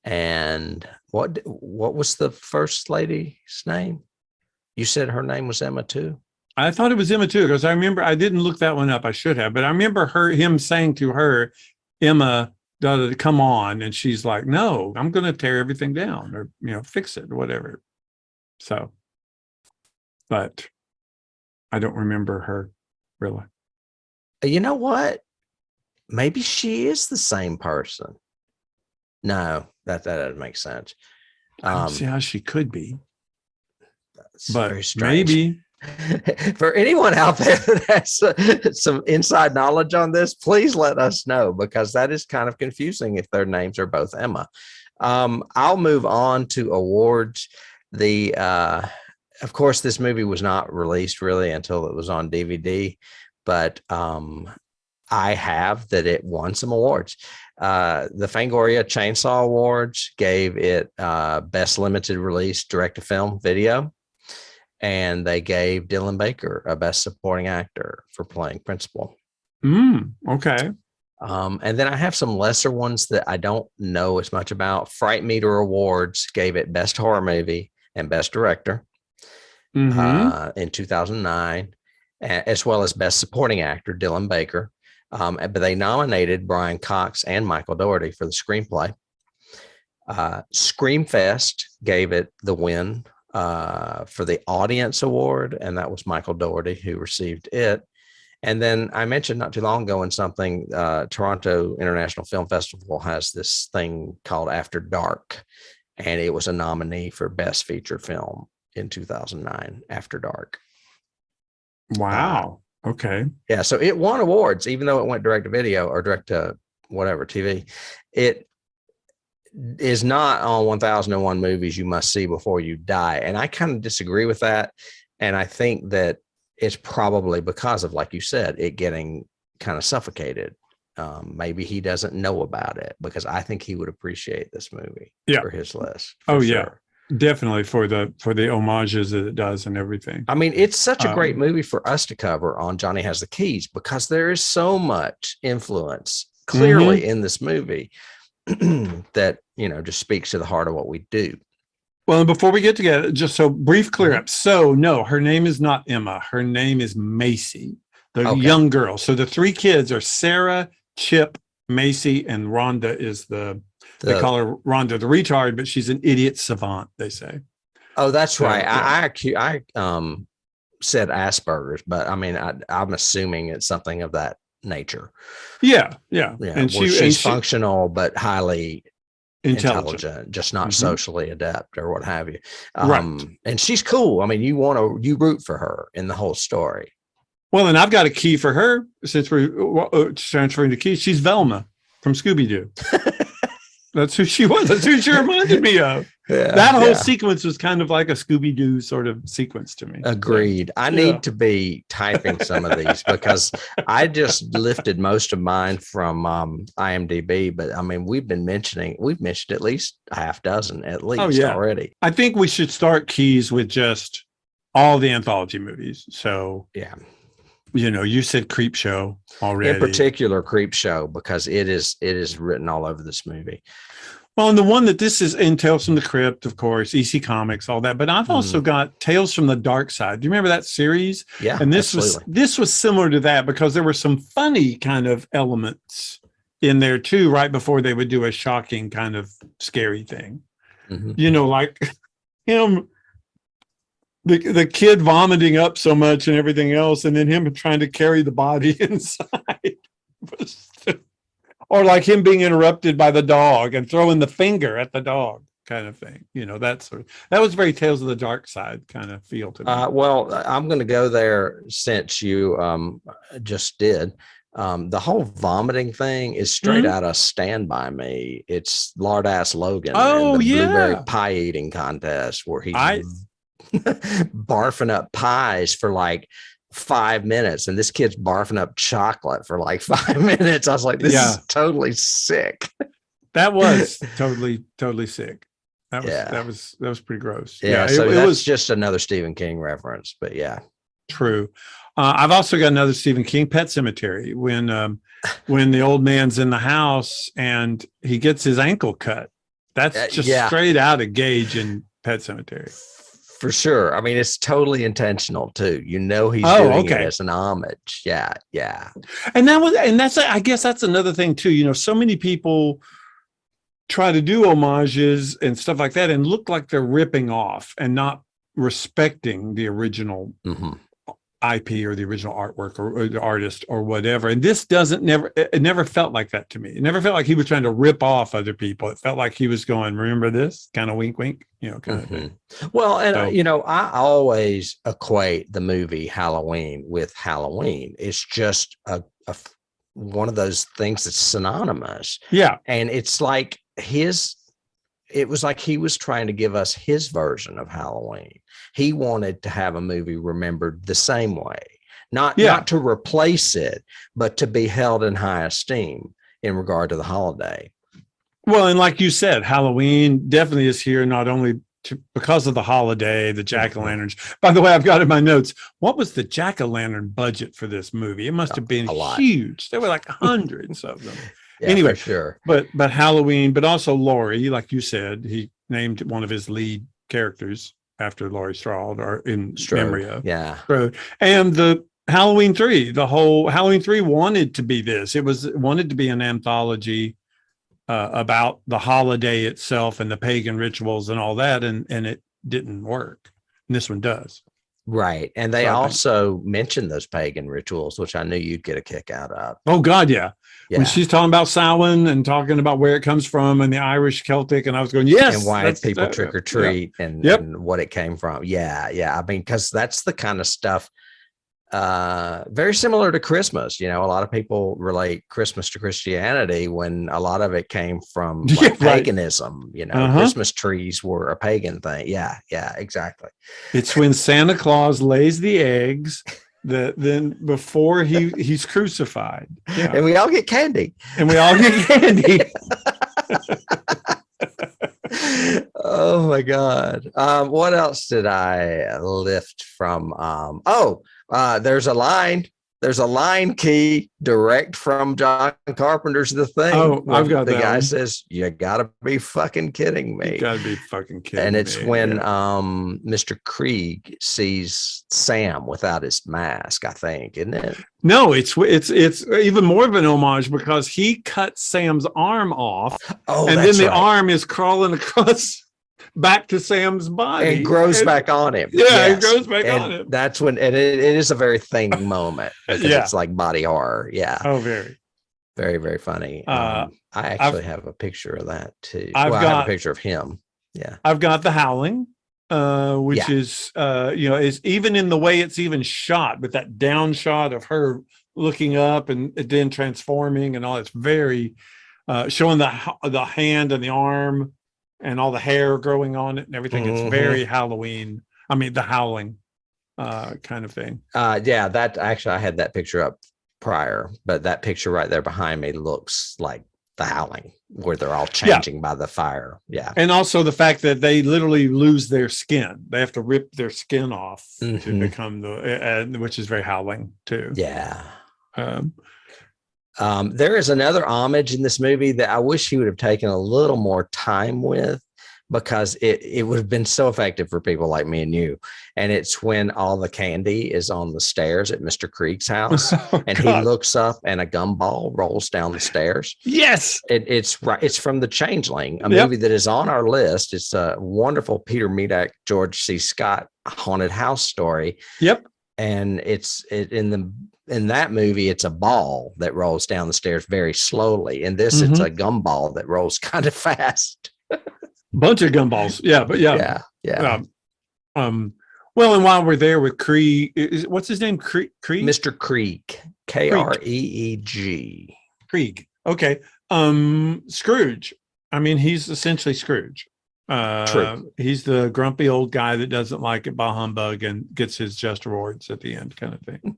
And what was the first lady's name? You said her name was Emma too? I thought it was Emma too, because I remember, I didn't look that one up. I should have, but I remember him saying to her, Emma, come on. And she's like, no, I'm going to tear everything down or, fix it or whatever. So, but I don't remember her really. You know what? Maybe she is the same person. No, that doesn't make sense. I don't see how she could be, It's but very strange. maybe. For anyone out there that has some inside knowledge on this, please let us know, because that is kind of confusing if their names are both Emma. I'll move on to awards. Of course, this movie was not released really until it was on DVD, but I have that it won some awards. The Fangoria Chainsaw Awards gave it Best Limited Release Direct-to-Film Video, and they gave Dylan Baker a Best Supporting Actor for playing Principal. Okay. And then I have some lesser ones that I don't know as much about. Fright Meter Awards gave it Best Horror Movie and Best Director in 2009, as well as Best Supporting Actor, Dylan Baker. But they nominated Brian Cox and Michael Dougherty for the screenplay. Screamfest gave it the win for the Audience Award, and that was Michael Dougherty who received it. And then I mentioned not too long ago in something, Toronto International Film Festival has this thing called After Dark, and it was a nominee for Best Feature Film in 2009, After Dark. Wow. Okay. Yeah, so it won awards, even though it went direct to video or direct to whatever TV. It is not on 1001 movies you must see before you die. And I kind of disagree with that. And I think that it's probably because of, like you said, it getting kind of suffocated. Maybe he doesn't know about it, because I think he would appreciate this movie for his list. Oh, sure. yeah. Definitely for the homages that it does and everything. I mean, it's such a great movie for us to cover on Johnny Has the Keys, because there is so much influence clearly in this movie that, just speaks to the heart of what we do. Well, and before we get together, just so brief clear up. So no, her name is not Emma. Her name is Macy, the young girl. So the three kids are Sarah, Chip, Macy, and Rhonda is they call her Rhonda the retard, but she's an idiot savant, they say. Oh, that's right. I said Asperger's, but I mean, I'm assuming it's something of that nature. Yeah. And she's functional, but highly intelligent, just not socially adept or what have you. And she's cool. I mean, you root for her in the whole story. Well, and I've got a key for her since we're transferring to keys. She's Velma from Scooby-Doo. That's who she was. That's who she reminded me of. That whole sequence was kind of like a Scooby-Doo sort of sequence to me. Agreed. I need to be typing some of these, because I just lifted most of mine from IMDb. But I mean, we've mentioned at least a half dozen already. I think we should start keys with just all the anthology movies. So you said Creep Show already. In particular, Creep Show, because it is written all over this movie. Well, and the one that this is in, Tales from the Crypt, of course, EC Comics, all that. But I've also got Tales from the Dark Side. Do you remember that series? Yeah, and this was similar to that, because there were some funny kind of elements in there too, right before they would do a shocking kind of scary thing. Like him, the kid vomiting up so much and everything else, and then him trying to carry the body inside. Or like him being interrupted by the dog and throwing the finger at the dog kind of thing. That was very Tales of the Dark Side kind of feel to me. Well, I'm going to go there since you just did. The whole vomiting thing is straight out of Stand By Me. It's Lard Ass Logan. Oh, blueberry pie eating contest where he's barfing up pies for like 5 minutes, and this kid's barfing up chocolate for like 5 minutes. I was like, this is totally sick. That was totally sick. That was pretty gross. So it was just another Stephen King reference, but true. I've also got another Stephen King, Pet Cemetery, when the old man's in the house and he gets his ankle cut. That's just straight out of Gage in Pet Cemetery. For sure. I mean, it's totally intentional too. He's doing it as an homage. Yeah. And that's I guess that's another thing too. So many people try to do homages and stuff like that and look like they're ripping off and not respecting the original IP or the original artwork or the artist or whatever. And this it never felt like that to me. It never felt like he was trying to rip off other people. It felt like he was going, remember this? Kind of wink, wink, kind of thing. Well, and So, I always equate the movie Halloween with Halloween. It's just one of those things that's synonymous. yeah. And it's like it was like he was trying to give us his version of Halloween. He wanted to have a movie remembered the same way, not to replace it, but to be held in high esteem in regard to the holiday. Well, and like you said, Halloween definitely is here, not only because of the holiday, the jack-o'-lanterns. By the way, I've got in my notes, what was the jack-o'-lantern budget for this movie? It must have been huge. There were like hundreds of them. Yeah, anyway, for sure. But Halloween, but also Laurie, like you said, he named one of his lead characters after Laurie Strode, or in memory of. Yeah. Strode. And the Halloween 3, the whole Halloween 3 wanted to be this. It wanted to be an anthology about the holiday itself and the pagan rituals and all that, and it didn't work. And this one does. Right. And they also mentioned those pagan rituals, which I knew you'd get a kick out of. Oh, God, yeah. When she's talking about Samhain and talking about where it comes from and the Irish Celtic, and I was going, yes. And why people trick or treat and what it came from. Yeah. Yeah. I mean, because that's the kind of stuff very similar to Christmas. A lot of people relate Christmas to Christianity when a lot of it came from paganism. Christmas trees were a pagan thing. Yeah, exactly. It's when Santa Claus lays the eggs then before he's crucified. Yeah. And we all get candy. Oh my God. What else did I lift from there's a line key direct from John Carpenter's The Thing. Oh, I've got the that guy one. says, you gotta be fucking kidding me. You gotta be fucking kidding me. And it's when Mr. Krieg sees Sam without his mask, I think, isn't it? No, it's even more of an homage because he cut Sam's arm off, and then the arm is crawling across back to Sam's body and grows back on him. It grows back on him. That's when it is a very thing moment because it's like body horror. Yeah. Oh, very, very, very funny. I actually have a picture of that too. I have a picture of him. Yeah. I've got The Howling, which is is even in the way it's even shot with that down shot of her looking up and then transforming and all. It's very showing the hand and the arm and all the hair growing on it and everything. It's very Halloween. I mean, The Howling kind of thing. That actually, I had that picture up prior, but that picture right there behind me looks like The Howling, where they're all changing by the fire. Yeah. And also the fact that they literally lose their skin. They have to rip their skin off to become which is very Howling too. Yeah. There is another homage in this movie that I wish he would have taken a little more time with, because it would have been so effective for people like me and you. And it's when all the candy is on the stairs at Mr. Krieg's house, and he looks up and a gumball rolls down the stairs. Yes. It's from The Changeling, a movie that is on our list. It's a wonderful Peter Medak, George C. Scott haunted house story. Yep. And in that movie, it's a ball that rolls down the stairs very slowly. In this, it's a gumball that rolls kind of fast. Bunch of gumballs. Yeah, but yeah. Well, and while we're there with Krieg, what's his name? Krieg? Mr. Krieg. Kreeg. Krieg. Okay. Scrooge. I mean, he's essentially Scrooge. True. He's the grumpy old guy that doesn't like it, bah humbug, and gets his just rewards at the end, kind of thing.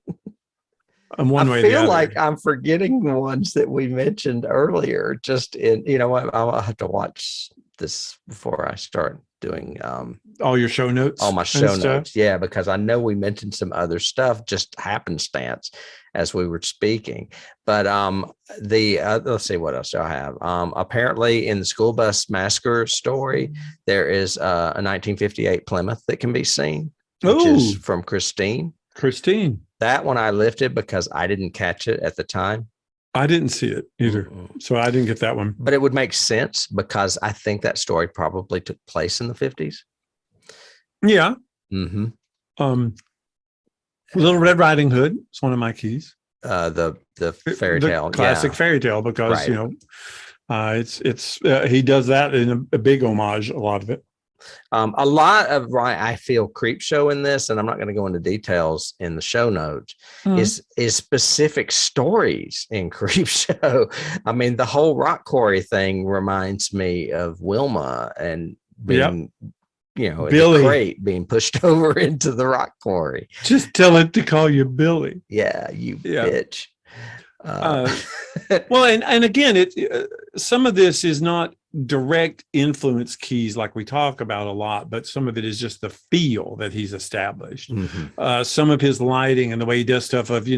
I feel like I'm forgetting the ones that we mentioned earlier. Just I'll have to watch this before I start doing all your show notes, all my show notes. Yeah, because I know we mentioned some other stuff, just happenstance as we were speaking. But let's see what else do I have. Apparently, in the school bus massacre story, there is a 1958 Plymouth that can be seen, which is from Christine. That one I lifted because I didn't catch it at the time. I didn't see it either. So I didn't get that one. But it would make sense because I think that story probably took place in the 50s. Yeah. Mm-hmm. Little Red Riding Hood is one of my keys. The fairy The tale, classic fairy tale, because Right. it's he does that in a big homage, a lot of it. A lot of I feel creep show in this, and I'm not going to go into details in the show notes. Is specific stories in creep show. I mean, the whole rock quarry thing reminds me of Wilma and being, Billy. the crate being pushed over into the rock quarry. Just tell it to call you Billy. Yeah, you bitch. Well, and again, some of this is not direct influence keys like we talk about a lot, but some of it is just the feel that he's established. Some of his lighting and the way he does stuff of,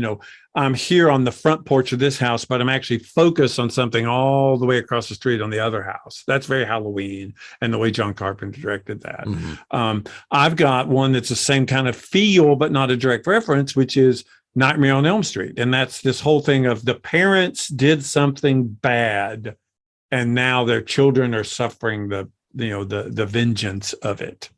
I'm here on the front porch of this house, but I'm actually focused on something all the way across the street on the other house. That's very Halloween, and the way John Carpenter directed that. I've got one that's the same kind of feel, but not a direct reference, which is Nightmare on Elm Street. And that's this whole thing of the parents did something bad, and now their children are suffering the vengeance of it.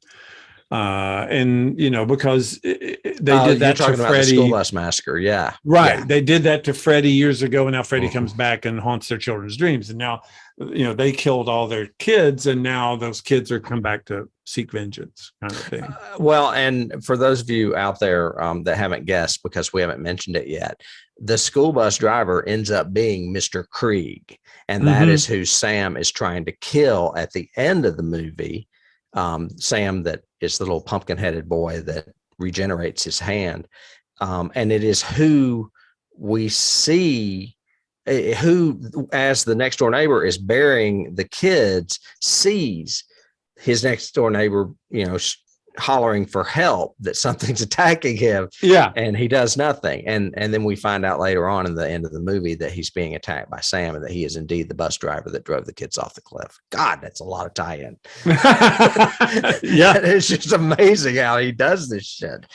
Because they did that to Freddy. About the School Bus Massacre, yeah. Right. Yeah. They did that to Freddy years ago, and now Freddy comes back and haunts their children's dreams. And now, they killed all their kids, and now those kids are come back to seek vengeance, kind of thing. Well, and for those of you out there that haven't guessed, because we haven't mentioned it yet, the school bus driver ends up being Mr. Krieg, and that is who Sam is trying to kill at the end of the movie. Sam, that is the little pumpkin-headed boy that regenerates his hand, and it is who we see, who, as the next door neighbor is burying the kids, sees his next door neighbor, hollering for help, that something's attacking him. Yeah. And he does nothing. And then we find out later on in the end of the movie that he's being attacked by Sam, and that he is indeed the bus driver that drove the kids off the cliff. God, that's a lot of tie-in. Yeah. It's just amazing how he does this shit.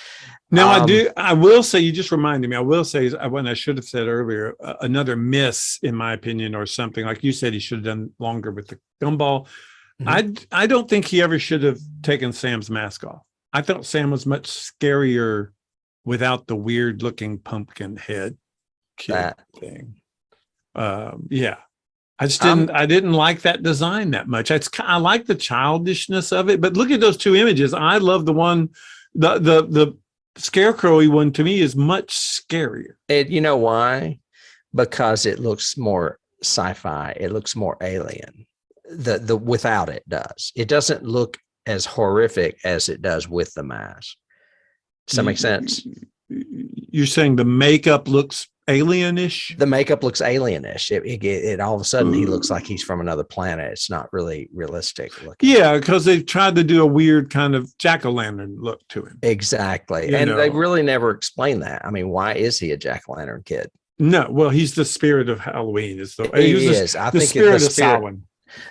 Now, I will say, you just reminded me, I will say, when I should have said earlier, another miss, in my opinion, or something like you said, he should have done longer with the gumball. I don't think he ever should have taken Sam's mask off. I thought Sam was much scarier without the weird looking pumpkin head kid thing. Yeah. I just didn't like that design that much. I like the childishness of it, but look at those two images. I love the one, the scarecrowy one, to me, is much scarier. You know why? Because it looks more sci-fi. It looks more alien. The without it does. It doesn't look as horrific as it does with the mask. Does that make sense? You're saying the makeup looks alienish? The makeup looks alienish. It all of a sudden he looks like he's from another planet. It's not really realistic looking. Yeah, because they've tried to do a weird kind of jack-o'-lantern look to him. Exactly. They really never explain that. I mean, why is he a jack-o'-lantern kid? No, well, he's the spirit of Halloween. He is. I think spirit of Samhain.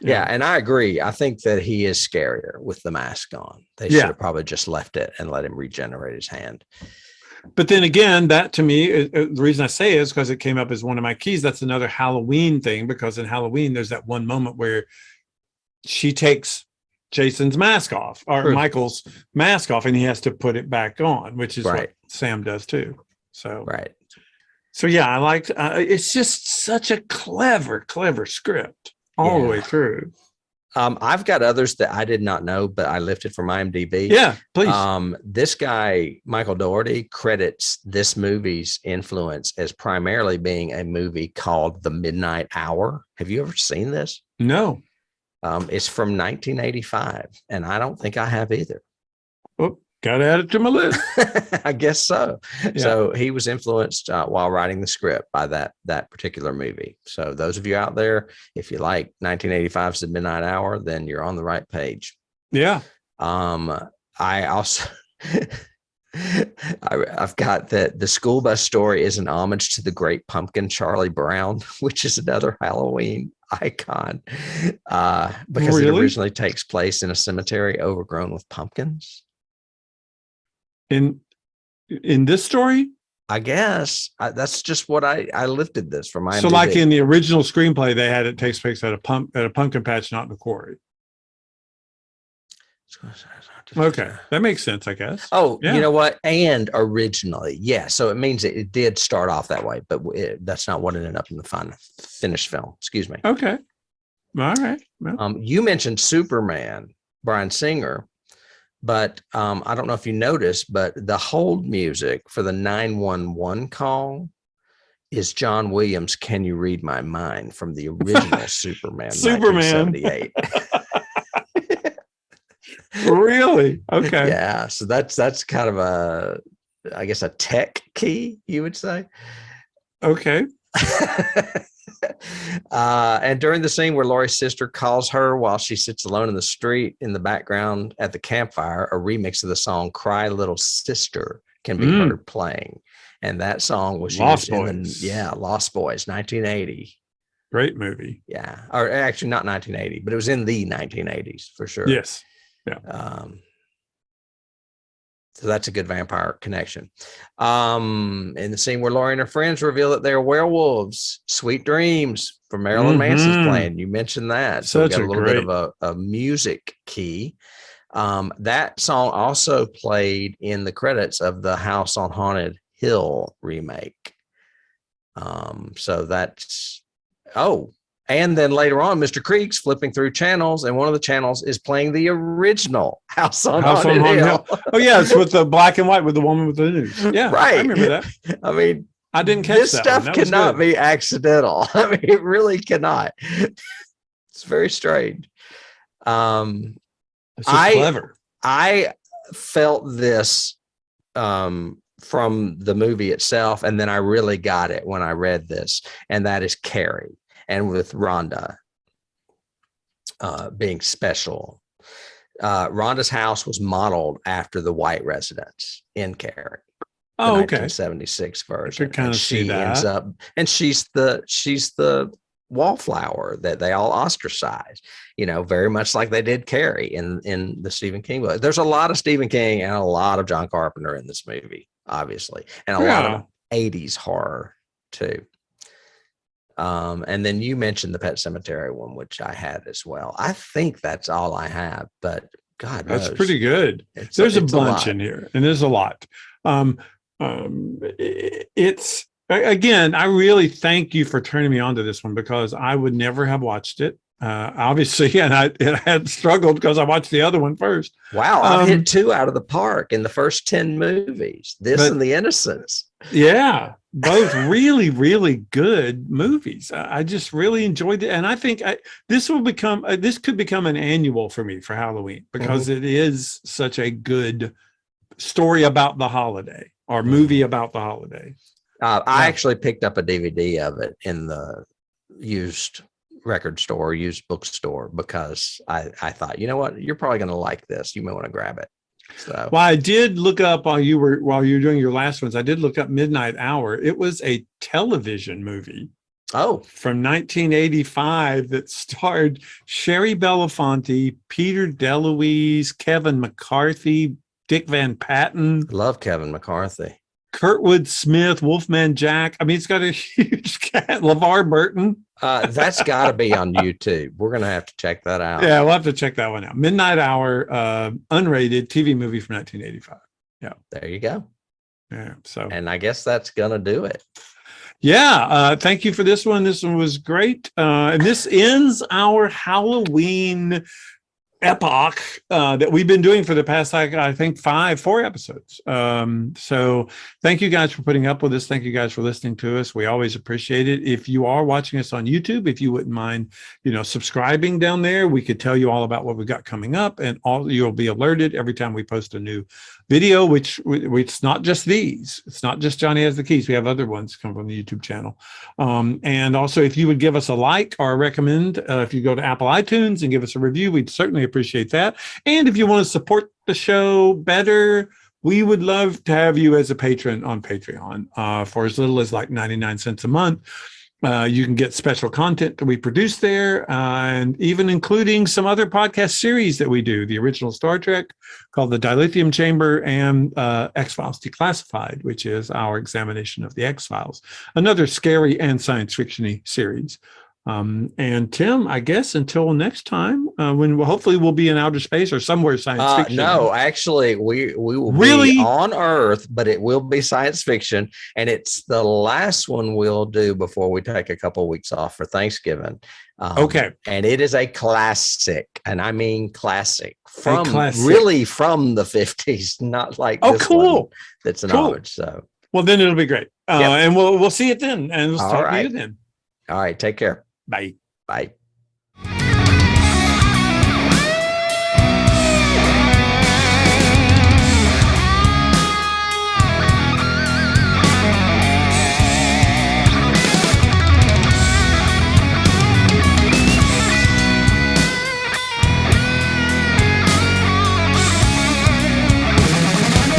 Yeah, and I agree. I think that he is scarier with the mask on. They should have probably just left it and let him regenerate his hand. But then again, that to me, the reason I say it is because it came up as one of my keys. That's another Halloween thing, because in Halloween, there's that one moment where she takes Jason's mask off, or Michael's mask off, and he has to put it back on, which is what Sam does too. So, So yeah, I liked, it's just such a clever script all the way through. I've got others that I did not know, but I lifted from IMDb. Yeah, please. This guy, Michael Dougherty, credits this movie's influence as primarily being a movie called The Midnight Hour. Have you ever seen this? No. It's from 1985, and I don't think I have either. Oh, got to add it to my list. I guess so. Yeah. So he was influenced while writing the script by that particular movie. So those of you out there, if you like 1985's The Midnight Hour, then you're on the right page. Yeah. I also I've got that the school bus story is an homage to the Great Pumpkin, Charlie Brown, which is another Halloween icon, because it originally takes place in a cemetery overgrown with pumpkins. In this story, I guess that's just what I lifted this from. So, like in the original screenplay, they had it takes place at a pumpkin patch, not in a quarry. Okay, that makes sense, I guess. Oh, Yeah. you know what? And originally, yeah. So it means it did start off that way, but that's not what ended up in the finished film. Excuse me. Okay. All right. Well, You mentioned Superman, Bryan Singer, but I don't know if you noticed, but the hold music for the 911 call is John Williams' "Can You Read My Mind" from the original Superman, Superman. 1978. Really? Okay. Yeah, so that's kind of I guess a tech key, you would say. Okay. And during the scene where Laurie's sister calls her while she sits alone in the street, in the background at the campfire, a remix of the song "Cry Little Sister" can be heard playing. And that song was Lost used Boys. Lost Boys, 1980. Great movie. Yeah, or actually not 1980, but it was in the 1980s for sure. Yes. Yeah. So that's a good vampire connection. In the scene where Laurie and her friends reveal that they're werewolves, "Sweet Dreams" from Marilyn Manson's playing. You mentioned that. So we got a little bit of a music key. That song also played in the credits of the House on Haunted Hill remake. So that's, and then later on, Mr. Creek's flipping through channels, and one of the channels is playing the original House on Haunted Hill. Oh, yeah, it's with the black and white with the woman with the news. Yeah, right. I remember that. I mean, I didn't catch this that stuff that cannot be accidental. I mean, it really cannot. It's very strange. It's just clever. I felt this from the movie itself, and then I really got it when I read this, and that is Carrie. And with Rhonda being special, Rhonda's house was modeled after the white residence in Carrie. Oh, the okay. 1976 version. I could kind of see she that. ends up, and she's the wallflower that they all ostracize. Very much like they did Carrie in the Stephen King book. There's a lot of Stephen King and a lot of John Carpenter in this movie, obviously, and a lot of 80s horror too. And then you mentioned the Pet Sematary one, which I had as well. I think that's all I have, but God knows. That's pretty good. There's a bunch in here, and there's a lot. It's, again, I really thank you for turning me on to this one, because I would never have watched it. Obviously, and I had struggled because I watched the other one first. Wow, I've hit 2 out of the park in the first 10 movies. And The Innocents. Yeah, both really, really good movies. I just really enjoyed it, and I think this could become an annual for me for Halloween, because it is such a good story about the holiday, or movie about the holiday. I actually picked up a DVD of it in the used record store, used bookstore, because I thought, you know what, you're probably going to like this. You may want to grab it. So, well, I did look up while you were doing your last ones. I did look up Midnight Hour. It was a television movie. Oh, from 1985 that starred Sherry Belafonte, Peter DeLuise, Kevin McCarthy, Dick Van Patten. Love Kevin McCarthy. Kurtwood Smith, Wolfman Jack. I mean, it's got a huge cat. LeVar Burton. That's got to be on YouTube. We're going to have to check that out. Yeah, we'll have to check that one out. Midnight Hour, unrated TV movie from 1985. Yeah. There you go. Yeah. So, and I guess that's going to do it. Yeah. Thank you for this one. This one was great. And this ends our Halloween epoch that we've been doing for the past, I think 4 episodes. So thank you guys for putting up with us. Thank you guys for listening to us. We always appreciate it. If you are watching us on YouTube, if you wouldn't mind, subscribing down there, we could tell you all about what we've got coming up, and you'll be alerted every time we post a new video, which it's not just these. It's not just Johnny Has the Keys. We have other ones come from the YouTube channel. And also, if you would give us a like or a recommend, if you go to Apple iTunes and give us a review, we'd certainly appreciate that. And if you want to support the show better, we would love to have you as a patron on Patreon for as little as like 99 cents a month. You can get special content that we produce there, and even including some other podcast series that we do. The original Star Trek called The Dilithium Chamber, and X-Files Declassified, which is our examination of the X-Files, another scary and science fiction-y series. And Tim, I guess until next time, when hopefully we'll be in outer space or somewhere science fiction. No, actually, we will Really? be on Earth, but it will be science fiction, and it's the last one we'll do before we take a couple of weeks off for Thanksgiving. Okay, and it is a classic, and I mean classic from classic. really from the 50s, not like this cool. one that's an Cool. homage. So, well, then it'll be great, Yep. and we'll see it then, and we'll All talk to right. you then. all right, take care. Bye. Bye.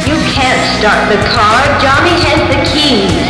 You can't start the car. Johnny has the keys.